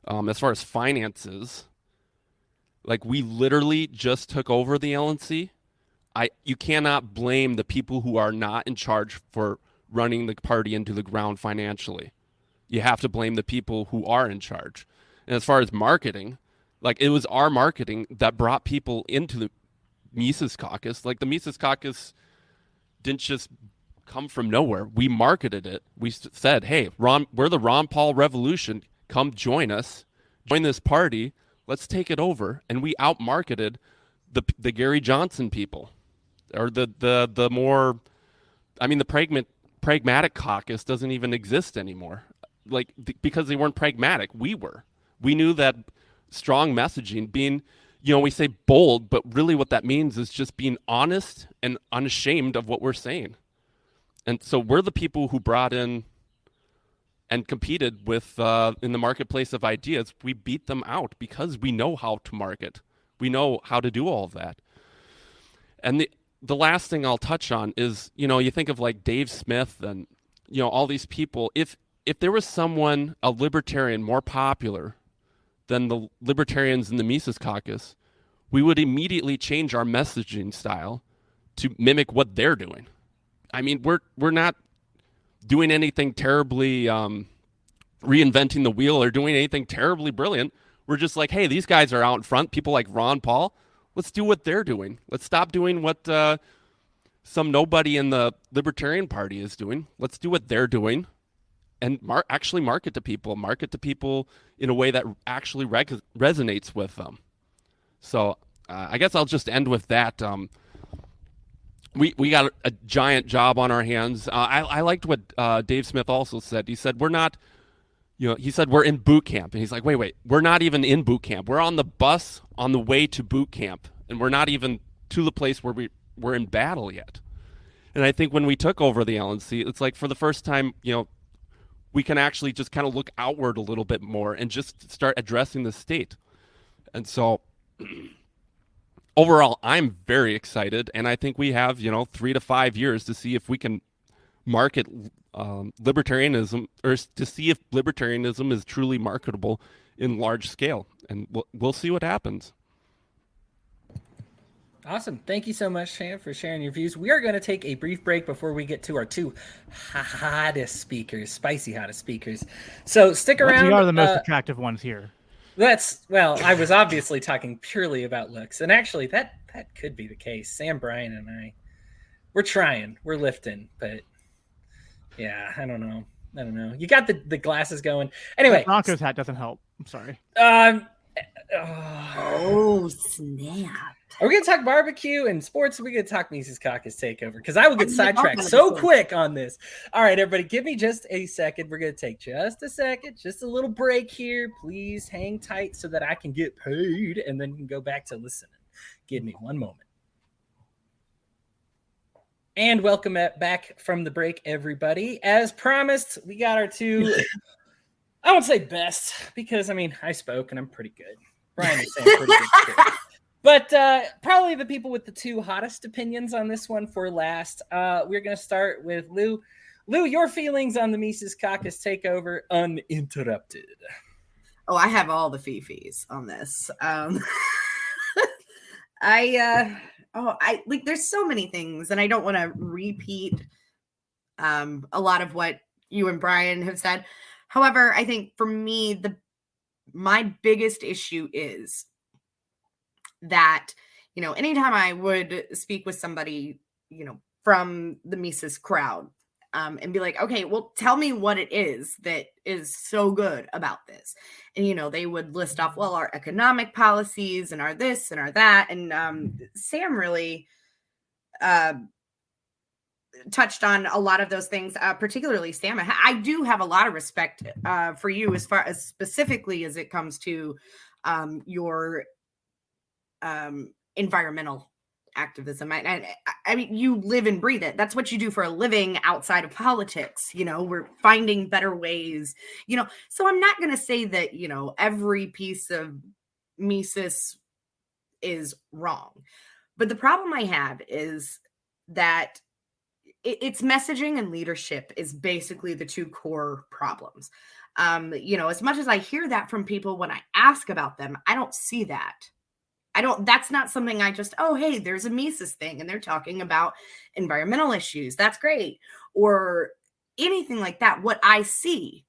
As far as finances, like we literally just took over the LNC. You cannot blame the people who are not in charge for running the party into the ground financially. You have to blame the people who are in charge. And as far as marketing, like it was our marketing that brought people into the Mises Caucus. Like the Mises Caucus didn't just come from nowhere. We marketed it. We said, hey, we're the Ron Paul revolution. Come join us. Join this party. Let's take it over. And we outmarketed the Gary Johnson people. Or the more, I mean, the pragmatic caucus doesn't even exist anymore. Like, because they weren't pragmatic. We were. We knew that strong messaging, being, we say bold, but really what that means is just being honest and unashamed of what we're saying. And so we're the people who brought in and competed with in the marketplace of ideas. We beat them out because we know how to market. We know how to do all of that. And the last thing I'll touch on is, you think of like Dave Smith and, all these people. If there was someone, a libertarian, more popular than the libertarians in the Mises Caucus, we would immediately change our messaging style to mimic what they're doing. I mean, we're not doing anything terribly reinventing the wheel or doing anything terribly brilliant. We're just like, hey, these guys are out in front. People like Ron Paul. Let's do what they're doing. Let's stop doing what some nobody in the Libertarian Party is doing. Let's do what they're doing and actually market to people. Market to people in a way that actually resonates with them. So I guess I'll just end with that. we got a giant job on our hands. I liked what Dave Smith also said. He said we're not, he said we're in boot camp, and he's like, wait, we're not even in boot camp. We're on the bus on the way to boot camp, and we're not even to the place where we're in battle yet. And I think when we took over the LNC, it's like for the first time, we can actually just kind of look outward a little bit more and just start addressing the state. And so overall, I'm very excited, and I think we have, 3 to 5 years to see if we can market libertarianism, or to see if libertarianism is truly marketable in large scale, and we'll see what happens. Awesome. Thank you so much, Sam, for sharing your views. We are going to take a brief break before we get to our two hottest speakers, spicy hottest speakers. So stick around. We are the most attractive ones here. I was obviously talking purely about looks. And actually, that could be the case. Sam, Brian, and I, we're trying. We're lifting. But, yeah, I don't know. You got the glasses going. Anyway. The Broncos hat doesn't help. I'm sorry. Oh, snap. Are we going to talk barbecue and sports? Or are we going to talk Mises Caucus Takeover? Because I will get sidetracked so quick on this. All right, everybody, give me just a second. We're going to take just a second, just a little break here. Please hang tight so that I can get paid, and then we can go back to listening. Give me one moment. And welcome back from the break, everybody. As promised, we got our two, I won't say best, because, I spoke, and I'm pretty good. Brian is saying pretty good too. But probably the people with the two hottest opinions on this one for last. We're going to start with Lou. Lou, your feelings on the Mises Caucus Takeover uninterrupted. Oh, I have all the fifis on this. There's so many things, and I don't want to repeat a lot of what you and Brian have said. However, I think for me, my biggest issue is that, anytime I would speak with somebody, from the Mises crowd, and be like, okay, well, tell me what it is that is so good about this. And, they would list off, well, our economic policies and our this and our that. And Sam really touched on a lot of those things, particularly Sam. I do have a lot of respect for you as far as specifically as it comes to your environmental activism. I mean, you live and breathe it. That's what you do for a living outside of politics. We're finding better ways, so I'm not going to say that, every piece of Mises is wrong. But the problem I have is that its messaging and leadership is basically the two core problems. As much as I hear that from people when I ask about them, I don't see that. That's not something I just, oh, hey, there's a Mises thing and they're talking about environmental issues. That's great. Or anything like that. What I see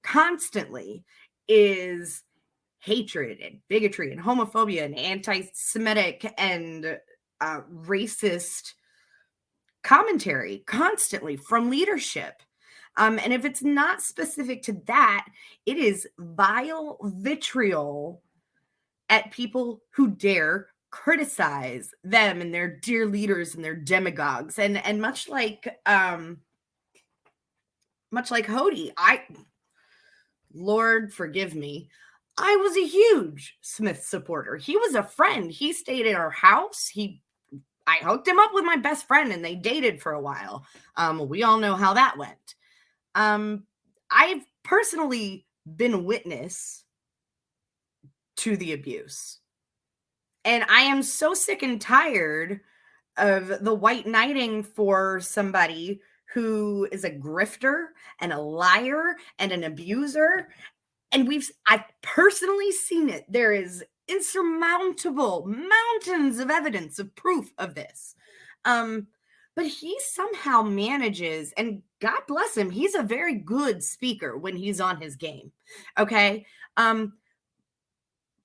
constantly is hatred and bigotry and homophobia and anti-Semitic and racist commentary constantly from leadership. And if it's not specific to that, it is vile vitriol at people who dare criticize them and their dear leaders and their demagogues. And much like Hody, Lord forgive me, I was a huge Smith supporter. He was a friend. He stayed at our house. I hooked him up with my best friend and they dated for a while. We all know how that went. I've personally been a witness to the abuse. And I am so sick and tired of the white knighting for somebody who is a grifter and a liar and an abuser. And I've personally seen it. There is insurmountable mountains of evidence of proof of this. But he somehow manages, and God bless him, he's a very good speaker when he's on his game. Okay.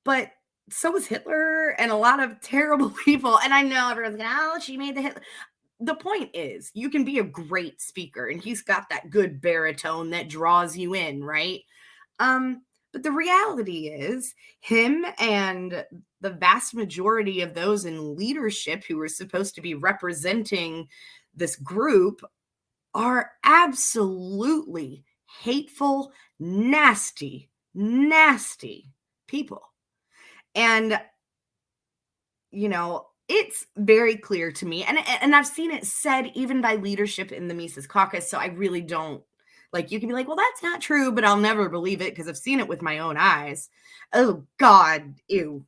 But so was Hitler and a lot of terrible people. And I know everyone's going, oh, she made the Hitler. The point is, you can be a great speaker, and he's got that good baritone that draws you in, right? But the reality is, him and the vast majority of those in leadership who are supposed to be representing this group are absolutely hateful, nasty, nasty people. And, you know, it's very clear to me, and I've seen it said even by leadership in the Mises Caucus, so I really don't, like, you can be like, well, that's not true, but I'll never believe it because I've seen it with my own eyes. Oh, God, ew,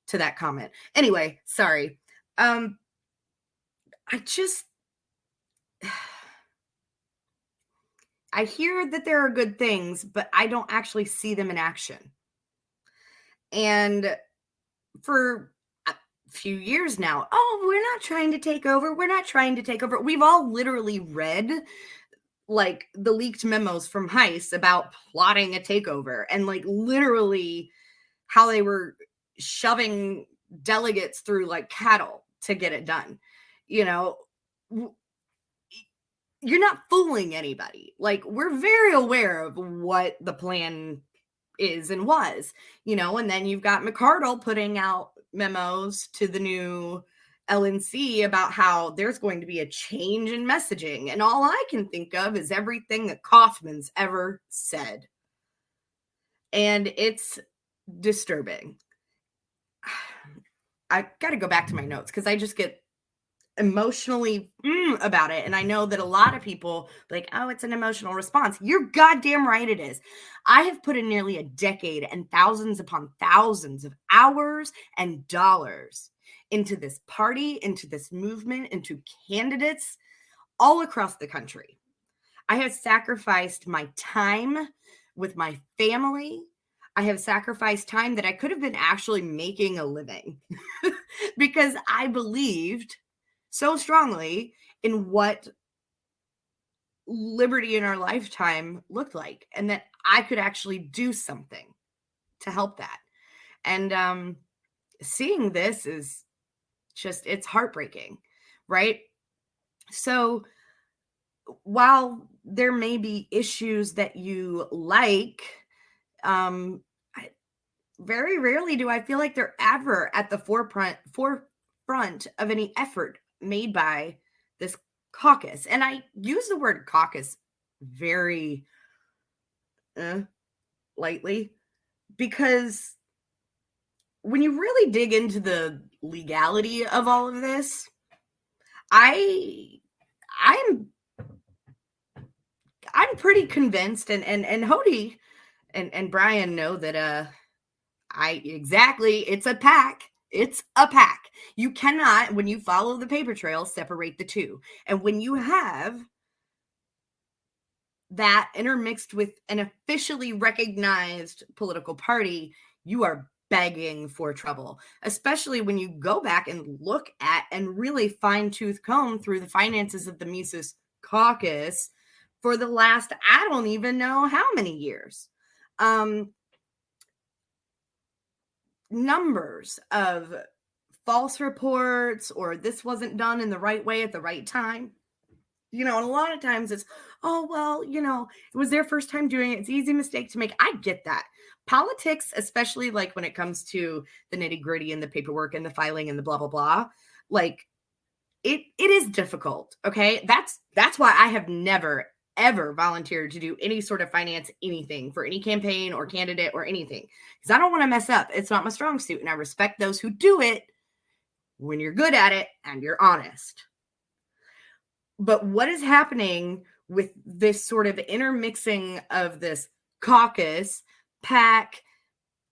to that comment. Anyway, sorry. I hear that there are good things, but I don't actually see them in action. And for a few years now, oh, we're not trying to take over. We're not trying to take over. We've all literally read like the leaked memos from Heist about plotting a takeover and like literally how they were shoving delegates through like cattle to get it done. You know, you're not fooling anybody. Like, we're very aware of what the plan is and was, you know, and then you've got McCardle putting out memos to the new LNC about how there's going to be a change in messaging. And all I can think of is everything that Kaufman's ever said. And it's disturbing. I got to go back to my notes because I just get emotionally about it. And I know that a lot of people like, oh, it's an emotional response. You're goddamn right it is. I have put in nearly a decade and thousands upon thousands of hours and dollars into this party, into this movement, into candidates all across the country. I have sacrificed my time with my family. I have sacrificed time that I could have been actually making a living because I believed so strongly in what liberty in our lifetime looked like and that I could actually do something to help that. And seeing this is just, it's heartbreaking, right? So while there may be issues that you like, very rarely do I feel like they're ever at the forefront of any effort made by this caucus. And I use the word caucus very lightly because when you really dig into the legality of all of this, I'm pretty convinced, and Hody and Brian know that it's a PAC. It's a PAC. You cannot, when you follow the paper trail, separate the two. And when you have that intermixed with an officially recognized political party, you are begging for trouble, especially when you go back and look at and really fine-tooth comb through the finances of the Mises Caucus for the last, I don't even know how many years. Numbers of false reports, or this wasn't done in the right way at the right time. You know, and a lot of times it's, oh, well, you know, it was their first time doing it. It's an easy mistake to make. I get that. Politics, especially like when it comes to the nitty gritty and the paperwork and the filing and the blah, blah, blah, like it is difficult. Okay. That's why I have never, ever volunteered to do any sort of finance, anything for any campaign or candidate or anything, because I don't want to mess up. It's not my strong suit. And I respect those who do it when you're good at it and you're honest. But what is happening with this sort of intermixing of this caucus, PAC,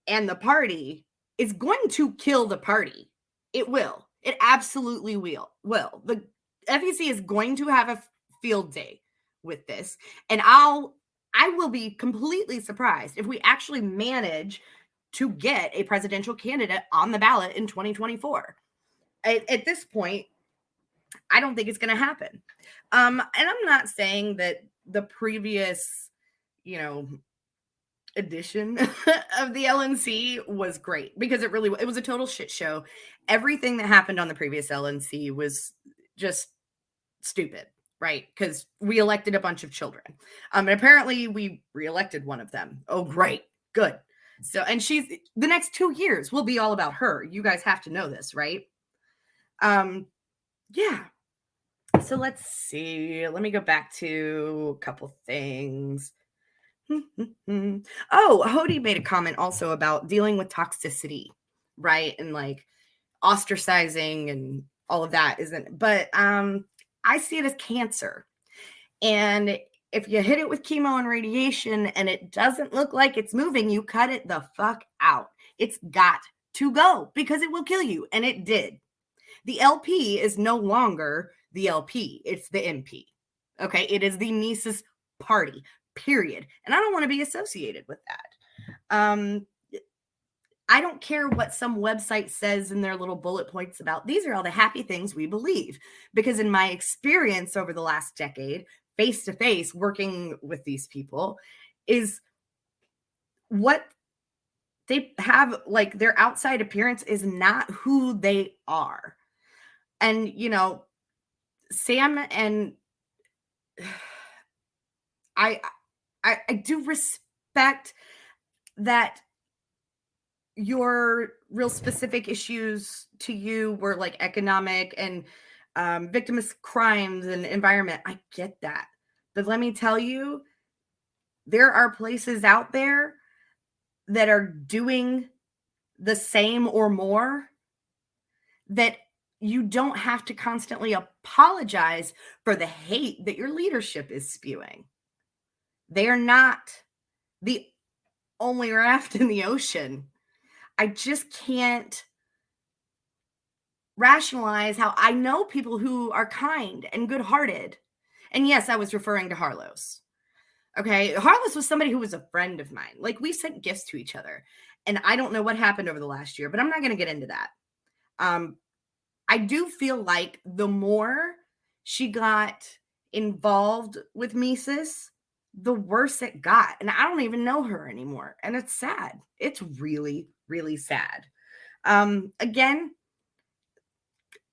and the party is going to kill the party. It will. It absolutely will. The FEC is going to have a field day with this. And I will be completely surprised if we actually manage to get a presidential candidate on the ballot in 2024. At this point, I don't think it's going to happen. And I'm not saying that the previous, edition of the LNC was great, because it was a total shit show. Everything that happened on the previous LNC was just stupid, right? Because we elected a bunch of children. And apparently we reelected one of them. Oh, great. Good. So, and she's, the next 2 years will be all about her. You guys have to know this, right? Yeah. So let's see. Let me go back to a couple things. Oh, Hody made a comment also about dealing with toxicity, right? And like ostracizing and all of that isn't, but I see it as cancer. And if you hit it with chemo and radiation and it doesn't look like it's moving, you cut it the fuck out. It's got to go because it will kill you. And it did. The LP is no longer the LP. It's the MP. Okay. It is the Mises party, period. And I don't want to be associated with that. I don't care what some website says in their little bullet points about these are all the happy things we believe. Because in my experience over the last decade, face to face working with these people, is what they have, like their outside appearance is not who they are. And, you know, Sam and I do respect that your real specific issues to you were like economic and victimless crimes and environment. I get that. But let me tell you, there are places out there that are doing the same or more that you don't have to constantly apologize for the hate that your leadership is spewing. They are not the only raft in the ocean. I just can't rationalize how I know people who are kind and good-hearted. And yes, I was referring to Harlos. Okay, Harlos was somebody who was a friend of mine. Like, we sent gifts to each other. And I don't know what happened over the last year, but I'm not going to get into that. I do feel like the more she got involved with Mises, the worse it got. And I don't even know her anymore. And it's sad. It's really, really sad. Again,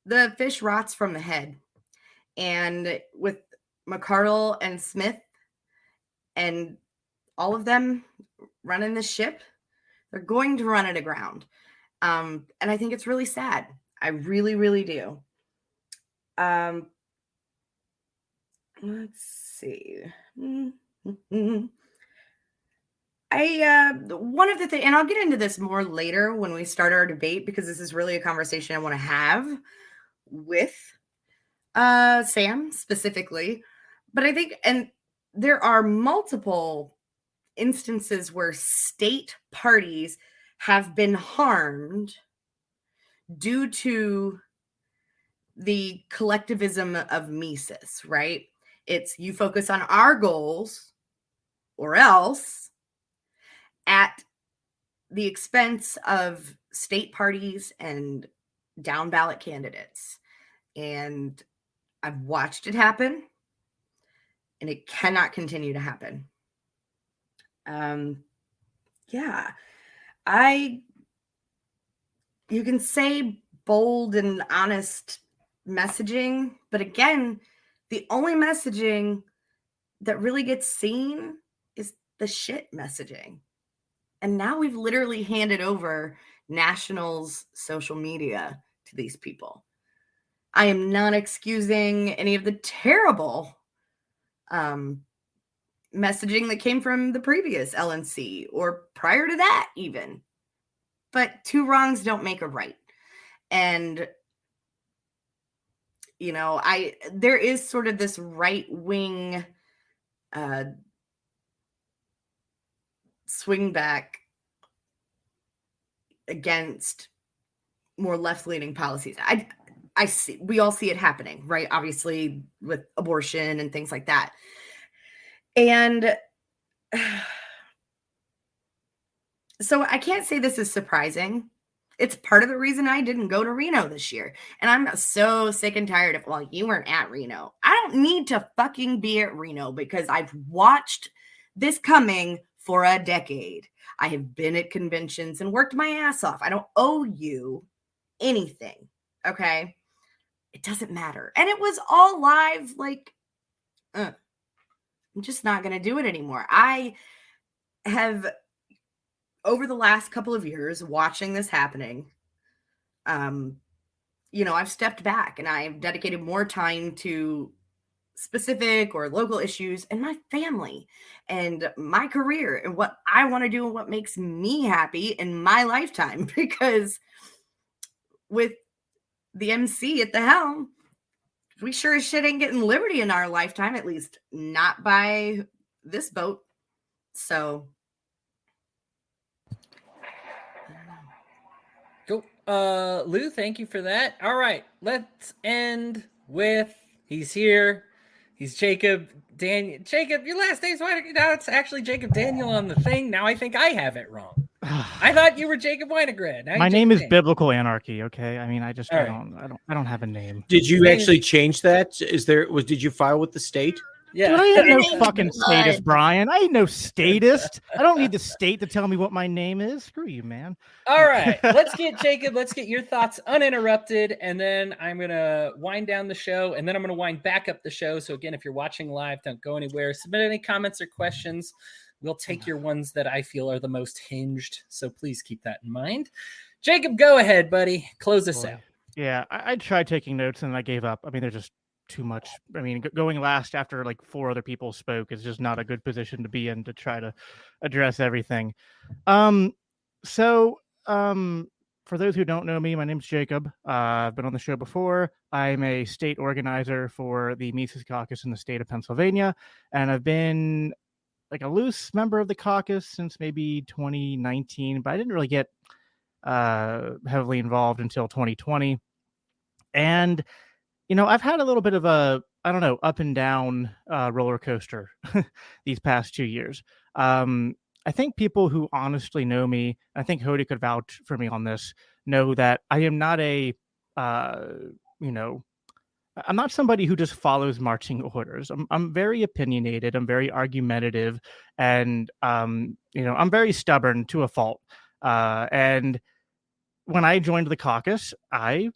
the fish rots from the head. And with McCardle and Smith and all of them running the ship, they're going to run it aground. And I think it's really sad. I really, really do. Let's see. One of the things, and I'll get into this more later when we start our debate, because this is really a conversation I want to have with Sam specifically. But I think, and there are multiple instances where state parties have been harmed due to the collectivism of Mises, right? It's you focus on our goals or else at the expense of state parties and down ballot candidates. And I've watched it happen, and it cannot continue to happen. Yeah, you can say bold and honest messaging, but again, the only messaging that really gets seen is the shit messaging. And now we've literally handed over National's social media to these people. I am not excusing any of the terrible messaging that came from the previous LNC or prior to that even. But two wrongs don't make a right. And, you know, there is sort of this right-wing swing back against more left-leaning policies. I see, we all see it happening, right? Obviously with abortion and things like that. And so I can't say this is surprising. It's part of the reason I didn't go to Reno this year. And I'm so sick and tired of, well, you weren't at Reno. I don't need to fucking be at Reno because I've watched this coming for a decade. I have been at conventions and worked my ass off. I don't owe you anything. Okay. It doesn't matter. And it was all live. Like, I'm just not going to do it anymore. I have over the last couple of years, watching this happening, I've stepped back and I've dedicated more time to specific or local issues and my family and my career and what I want to do and what makes me happy in my lifetime. Because with the MC at the helm, we sure as shit ain't getting liberty in our lifetime, at least not by this boat. So Cool. Lou, thank you for that. All right, let's end with he's here. He's Jacob Daniel. Jacob, your last name's Weiniger. Now it's actually Jacob Daniel on the thing. Now I think I have it wrong. I thought you were Jacob Weiniger. My name is Biblical Anarchy. Okay, I mean, I don't have a name. Did you actually change that? Did you file with the state? Yeah. Dude, I ain't no fucking statist, Brian. I ain't no statist. I don't need the state to tell me what my name is. Screw you, man. All right. Let's get your thoughts uninterrupted. And then I'm going to wind down the show. And then I'm going to wind back up the show. So again, if you're watching live, don't go anywhere. Submit any comments or questions. We'll take your ones that I feel are the most hinged. So please keep that in mind. Jacob, go ahead, buddy. Close us out. Yeah, I tried taking notes and I gave up. I mean, they're just too much. I mean, going last after like 4 other people spoke is just not a good position to be in to try to address everything. For those who don't know me, my name's Jacob. I've been on the show before. I'm a state organizer for the Mises Caucus in the state of Pennsylvania, and I've been like a loose member of the caucus since maybe 2019, but I didn't really get heavily involved until 2020. And I've had a little bit of a, I don't know, up and down roller coaster these past 2 years. I think people who honestly know me, I think Hody could vouch for me on this, know that I am not I'm not somebody who just follows marching orders. I'm very opinionated. I'm very argumentative, and I'm very stubborn to a fault. And when I joined the caucus, I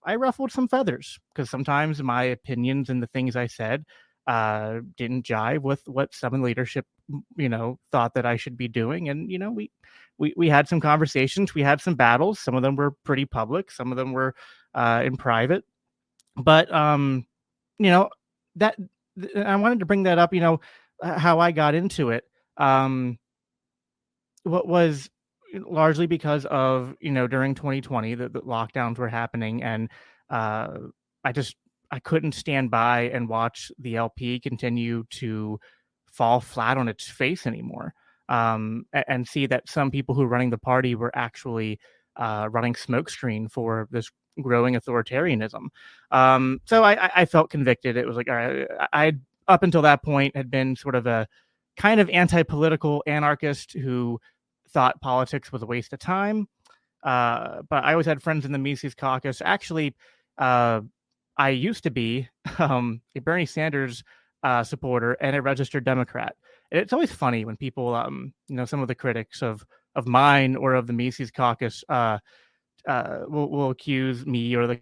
ruffled some feathers because sometimes my opinions and the things I said didn't jive with what some in leadership, thought that I should be doing. And, we had some conversations, we had some battles. Some of them were pretty public. Some of them were in private. But, that I wanted to bring that up, how I got into it. What was largely because of, during 2020, the lockdowns were happening. And I couldn't stand by and watch the LP continue to fall flat on its face anymore. And see that some people who were running the party were actually running smokescreen for this growing authoritarianism. So I felt convicted. It was like, all right, I up until that point had been sort of a kind of anti-political anarchist who thought politics was a waste of time. But I always had friends in the Mises Caucus. Actually, I used to be a Bernie Sanders supporter and a registered Democrat. And it's always funny when people, some of the critics of mine or of the Mises Caucus will accuse me or the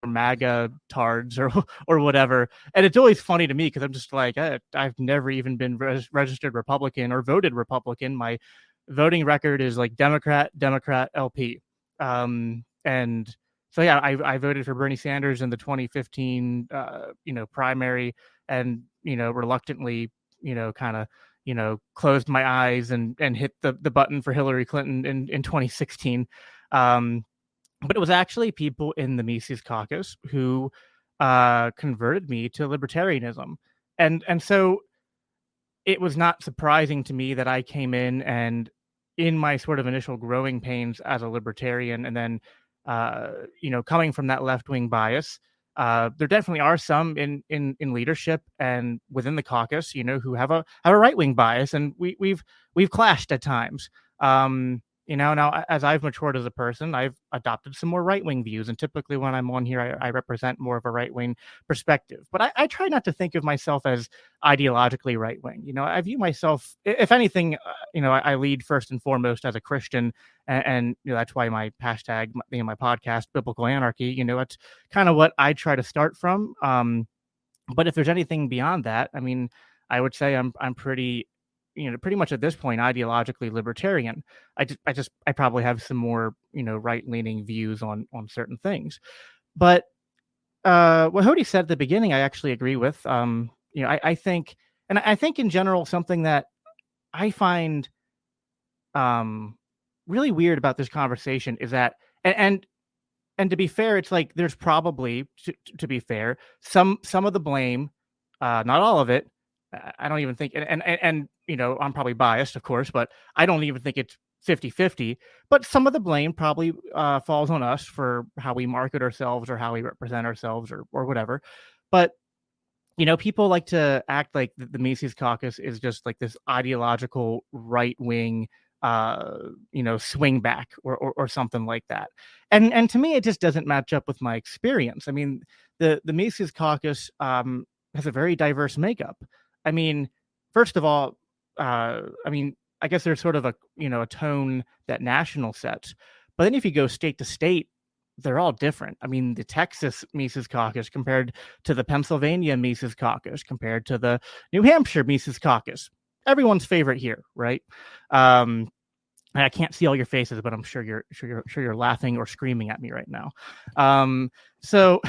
MAGA tards or whatever. And it's always funny to me because I'm just like, I've never even been registered Republican or voted Republican. My voting record is like Democrat, LP. And so, yeah, I voted for Bernie Sanders in the 2015, primary, and, reluctantly, closed my eyes and hit the button for Hillary Clinton in 2016. But it was actually people in the Mises Caucus who converted me to libertarianism. And so it was not surprising to me that I came in and in my sort of initial growing pains as a libertarian, and then, coming from that left-wing bias, there definitely are some in leadership and within the caucus, who have a right-wing bias, and we've clashed at times. Now as I've matured as a person, I've adopted some more right-wing views. And typically when I'm on here, I represent more of a right-wing perspective. But I try not to think of myself as ideologically right-wing. I view myself, if anything, I lead first and foremost as a Christian. And that's why my hashtag, my podcast, Biblical Anarchy, it's kind of what I try to start from. But if there's anything beyond that, I mean, I would say I'm pretty, pretty much at this point ideologically libertarian. I probably have some more, right-leaning views on certain things. But what Hody said at the beginning, I actually agree with. I think, and I think in general, something that I find really weird about this conversation is that, and to be fair, it's like there's probably, to be fair, some of the blame, not all of it. I don't even think, and I'm probably biased, of course, but I don't even think it's 50-50. But some of the blame probably falls on us for how we market ourselves or how we represent ourselves or whatever. But people like to act like the Mises Caucus is just like this ideological right wing, swing back or something like that. And to me, it just doesn't match up with my experience. I mean, the Mises Caucus has a very diverse makeup. I mean, first of all, I guess there's sort of a tone that national sets, but then if you go state to state, they're all different. I mean, the Texas Mises Caucus compared to the Pennsylvania Mises Caucus compared to the New Hampshire Mises Caucus, everyone's favorite here, right? I can't see all your faces, but I'm sure you're laughing or screaming at me right now. So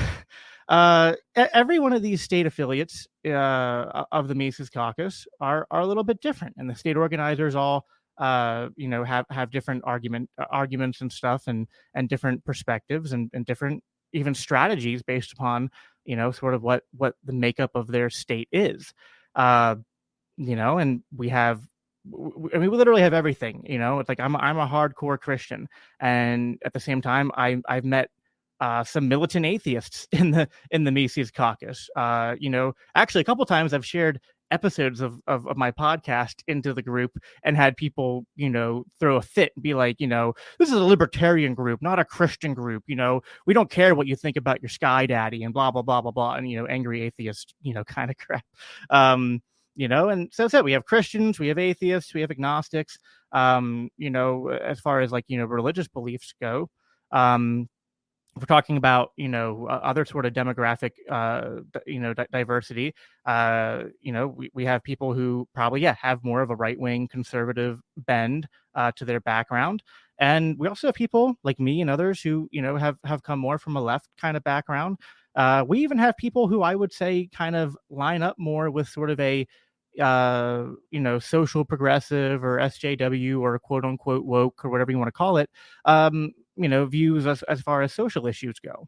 every one of these state affiliates of the Mises Caucus are a little bit different, and the state organizers all have different arguments and stuff, and different perspectives and different even strategies based upon sort of what the makeup of their state is. And we literally have everything. It's like I'm a hardcore Christian, and at the same time I've met some militant atheists in the Mises Caucus. Actually a couple times I've shared episodes of my podcast into the group and had people, throw a fit and be like, this is a libertarian group, not a Christian group. We don't care what you think about your sky daddy and blah, blah, blah, blah, blah. And, angry atheist, kind of crap. And so we have Christians, we have atheists, we have agnostics, as far as religious beliefs go. We're talking about, other sort of demographic, diversity. We have people who probably, have more of a right-wing conservative bend to their background. And we also have people like me and others who, have come more from a left kind of background. We even have people who I would say kind of line up more with sort of a, social progressive or SJW or quote unquote woke or whatever you want to call it, views as far as social issues go.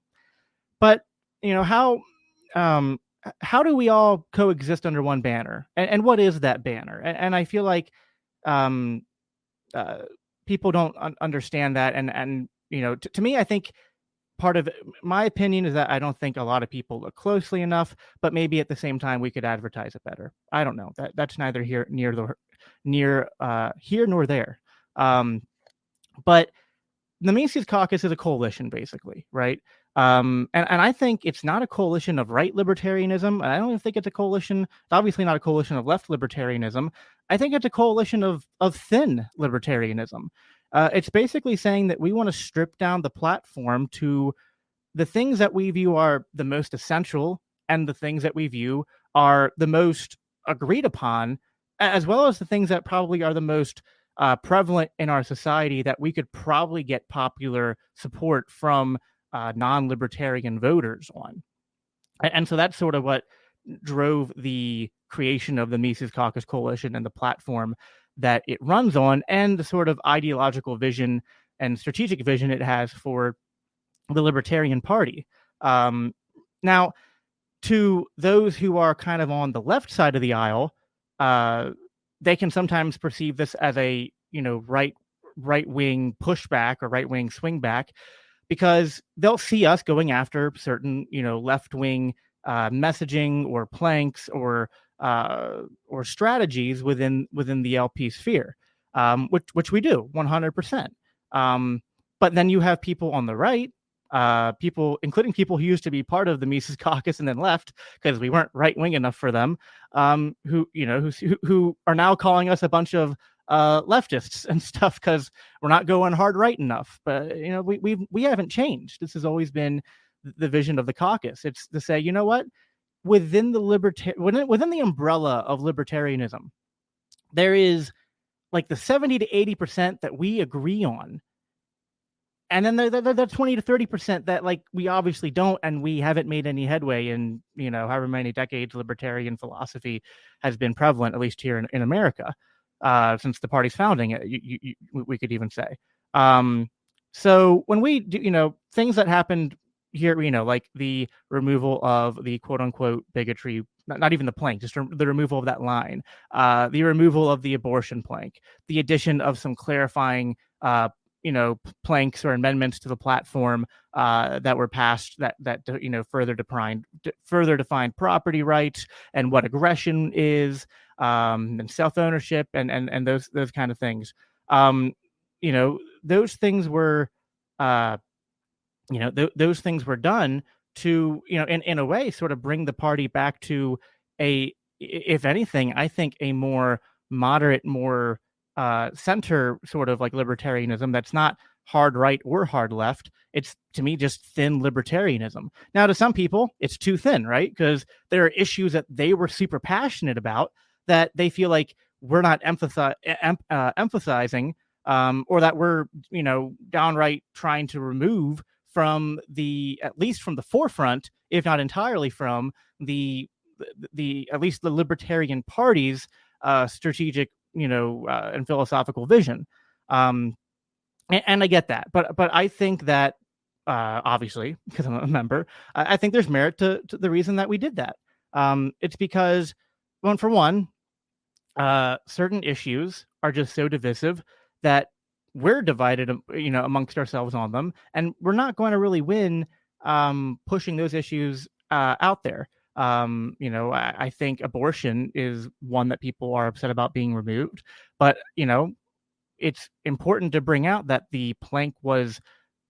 But, how do we all coexist under one banner? And what is that banner? And I feel like people don't understand that. And to me, I think part of my opinion is that I don't think a lot of people look closely enough, but maybe at the same time we could advertise it better. I don't know. That's neither here nor there. But the Mises Caucus is a coalition, basically, right? And I think it's not a coalition of right libertarianism. I don't even think it's a coalition. It's obviously not a coalition of left libertarianism. I think it's a coalition of thin libertarianism. It's basically saying that we want to strip down the platform to the things that we view are the most essential and the things that we view are the most agreed upon, as well as the things that probably are the most prevalent in our society that we could probably get popular support from non-libertarian voters on. And so that's sort of what drove the creation of the Mises Caucus Coalition and the platform that it runs on, and the sort of ideological vision and strategic vision it has for the Libertarian Party. Now, to those who are kind of on the left side of the aisle, they can sometimes perceive this as a right-wing pushback or right-wing swing back, because they'll see us going after certain left-wing messaging or planks or strategies within the LP sphere, which we do 100%. But then you have people on the right, including people who used to be part of the Mises Caucus and then left because we weren't right wing enough for them, who are now calling us a bunch of leftists and stuff because we're not going hard right enough. But we haven't changed. This has always been the vision of the caucus. It's to say, you know what? within within the umbrella of libertarianism, there is like the 70 to 80% that we agree on. And then the 20 to 30% that like we obviously don't, and we haven't made any headway in, however many decades libertarian philosophy has been prevalent, at least here in America, since the party's founding, we could even say. So when we do, things that happened here, like the removal of the quote unquote bigotry, not even the plank, just the removal of that line, the removal of the abortion plank, the addition of some clarifying planks or amendments to the platform that were passed that further defined property rights and what aggression is, and self-ownership and those kind of things. Those things were those things were done to, in a way, sort of bring the party back to if anything, I think a more moderate, more center sort of like libertarianism that's not hard right or hard left. It's, to me, just thin libertarianism. Now, to some people, it's too thin, right? Because there are issues that they were super passionate about that they feel like we're not emphasizing, or that we're, downright trying to remove from at least from the forefront, if not entirely from the at least the Libertarian Party's strategic, and philosophical vision. And I get that, but I think that obviously, because I'm a member, I think there's merit to the reason that we did that. It's because, for one, certain issues are just so divisive that we're divided, amongst ourselves on them, and we're not going to really win pushing those issues out there. I think abortion is one that people are upset about being removed, but it's important to bring out that the plank was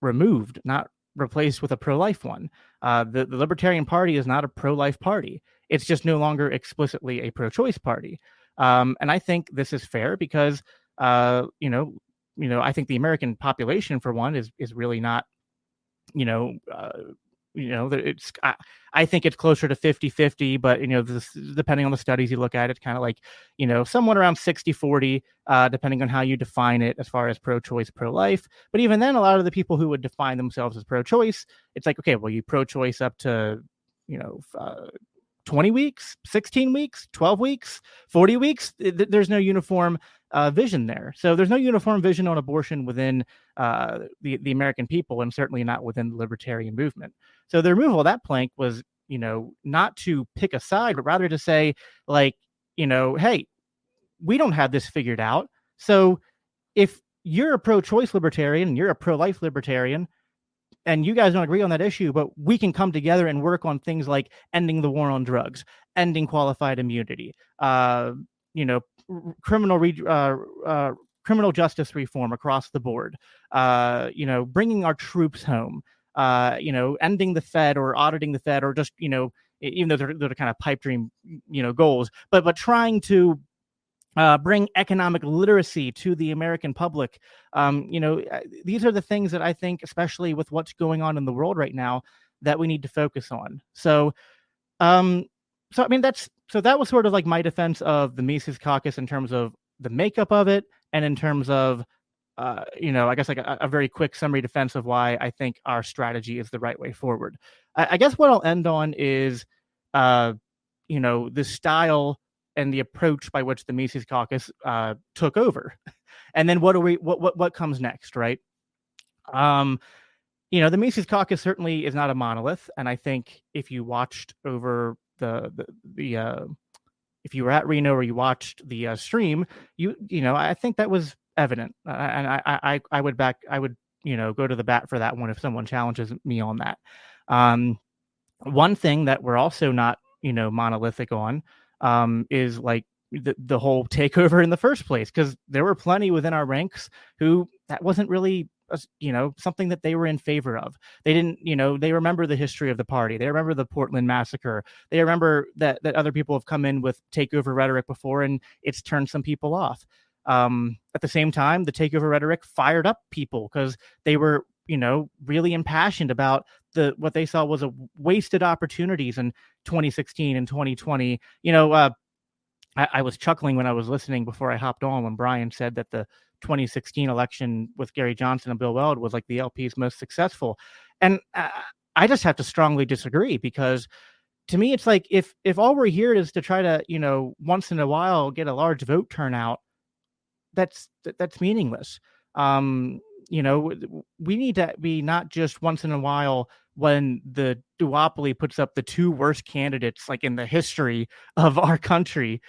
removed, not replaced with a pro-life one. The Libertarian Party is not a pro-life party. It's just no longer explicitly a pro-choice party. And I think this is fair because, I think the American population, for one, is really not, it's, I think it's closer to 50-50, but, this, depending on the studies you look at, it's kind of like, somewhat around 60-40, depending on how you define it as far as pro-choice, pro-life. But even then, a lot of the people who would define themselves as pro-choice, it's like, okay, well, you pro-choice up to, 20 weeks, 16 weeks, 12 weeks, 40 weeks. There's no uniform vision there. So there's no uniform vision on abortion within the American people, and certainly not within the libertarian movement. So the removal of that plank was, not to pick a side, but rather to say, like, hey, we don't have this figured out. So if you're a pro-choice libertarian and you're a pro-life libertarian, and you guys don't agree on that issue, but we can come together and work on things like ending the war on drugs, ending qualified immunity, criminal justice reform across the board, bringing our troops home, ending the Fed or auditing the Fed, or just, even though they're kind of pipe dream, goals, but trying to bring economic literacy to the American public. These are the things that I think, especially with what's going on in the world right now, that we need to focus on. So, that was sort of like my defense of the Mises Caucus in terms of the makeup of it, and in terms of, I guess like a very quick summary defense of why I think our strategy is the right way forward. I guess what I'll end on is, the style and the approach by which the Mises Caucus took over, and then what comes next, right? The Mises Caucus certainly is not a monolith, and I think if you watched over if you were at Reno or you watched the stream, I think that was evident, and I would go to the bat for that one if someone challenges me on that. One thing that we're also not monolithic on is like the whole takeover in the first place, because there were plenty within our ranks who that wasn't really something that they were in favor of. They didn't, they remember the history of the party. They remember the Portland massacre. They remember that other people have come in with takeover rhetoric before, and it's turned some people off. At the same time, the takeover rhetoric fired up people because they were, really impassioned about what they saw was a wasted opportunities in 2016 and 2020. I was chuckling when I was listening before I hopped on when Brian said that the 2016 election with Gary Johnson and Bill Weld was like the LP's most successful. And I just have to strongly disagree, because to me, it's like if all we're here is to try to, once in a while get a large vote turnout, that's meaningless. We need to be not just once in a while when the duopoly puts up the two worst candidates like in the history of our country,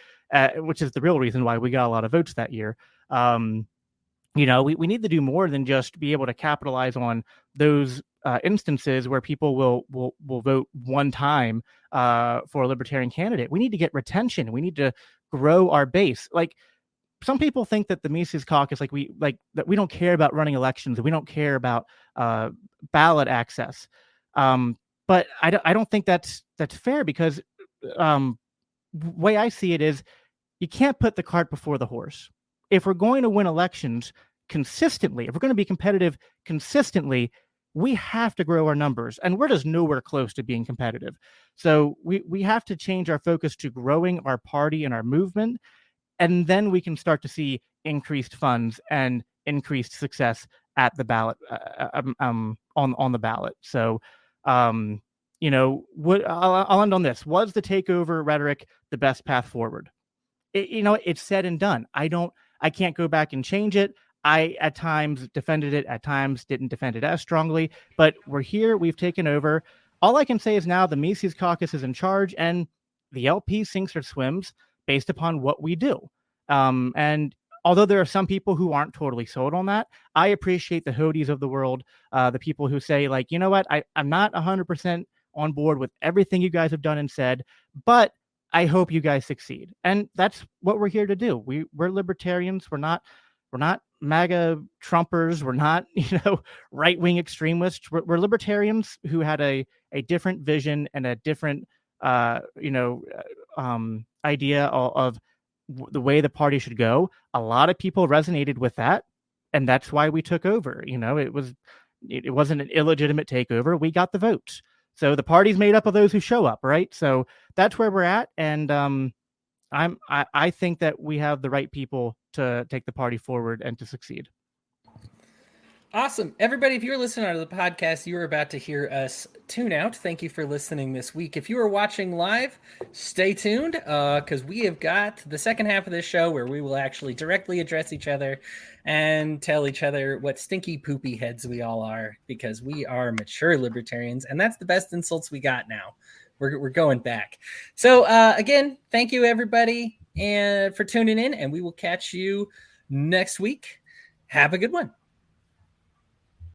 which is the real reason why we got a lot of votes that year. We need to do more than just be able to capitalize on those instances where people will vote one time for a libertarian candidate. We need to get retention. We need to grow our base. Like, some people think that the Mises Caucus, that we don't care about running elections, that we don't care about ballot access. But I don't think that's fair, because way I see it is you can't put the cart before the horse. If we're going to win elections consistently, if we're going to be competitive consistently, we have to grow our numbers, and we're just nowhere close to being competitive. So we have to change our focus to growing our party and our movement. And then we can start to see increased funds and increased success at the ballot, on the ballot. So, I'll end on this. Was the takeover rhetoric the best path forward? It's said and done. I can't go back and change it. I, at times, defended it, at times didn't defend it as strongly, but we're here. We've taken over. All I can say is now the Mises Caucus is in charge, and the LP sinks or swims based upon what we do. And although there are some people who aren't totally sold on that, I appreciate the Hodies of the world, the people who say, like, you know what, I'm not 100% on board with everything you guys have done and said, but I hope you guys succeed. And that's what we're here to do. We're libertarians. We're not MAGA Trumpers. We're not, right-wing extremists. We're libertarians who had a different vision and a different, idea of the way the party should go. A lot of people resonated with that, and that's why we took over. It wasn't an illegitimate takeover. We got the votes. So the party's made up of those who show up, right? So that's where we're at, and I think that we have the right people to take the party forward and to succeed. Awesome. Everybody, if you're listening to the podcast, you are about to hear us tune out. Thank you for listening this week. If you are watching live, stay tuned, because we have got the second half of this show where we will actually directly address each other and tell each other what stinky poopy heads we all are, because we are mature libertarians, and that's the best insults we got now. We're going back. So again, thank you, everybody, and for tuning in, and we will catch you next week. Have a good one.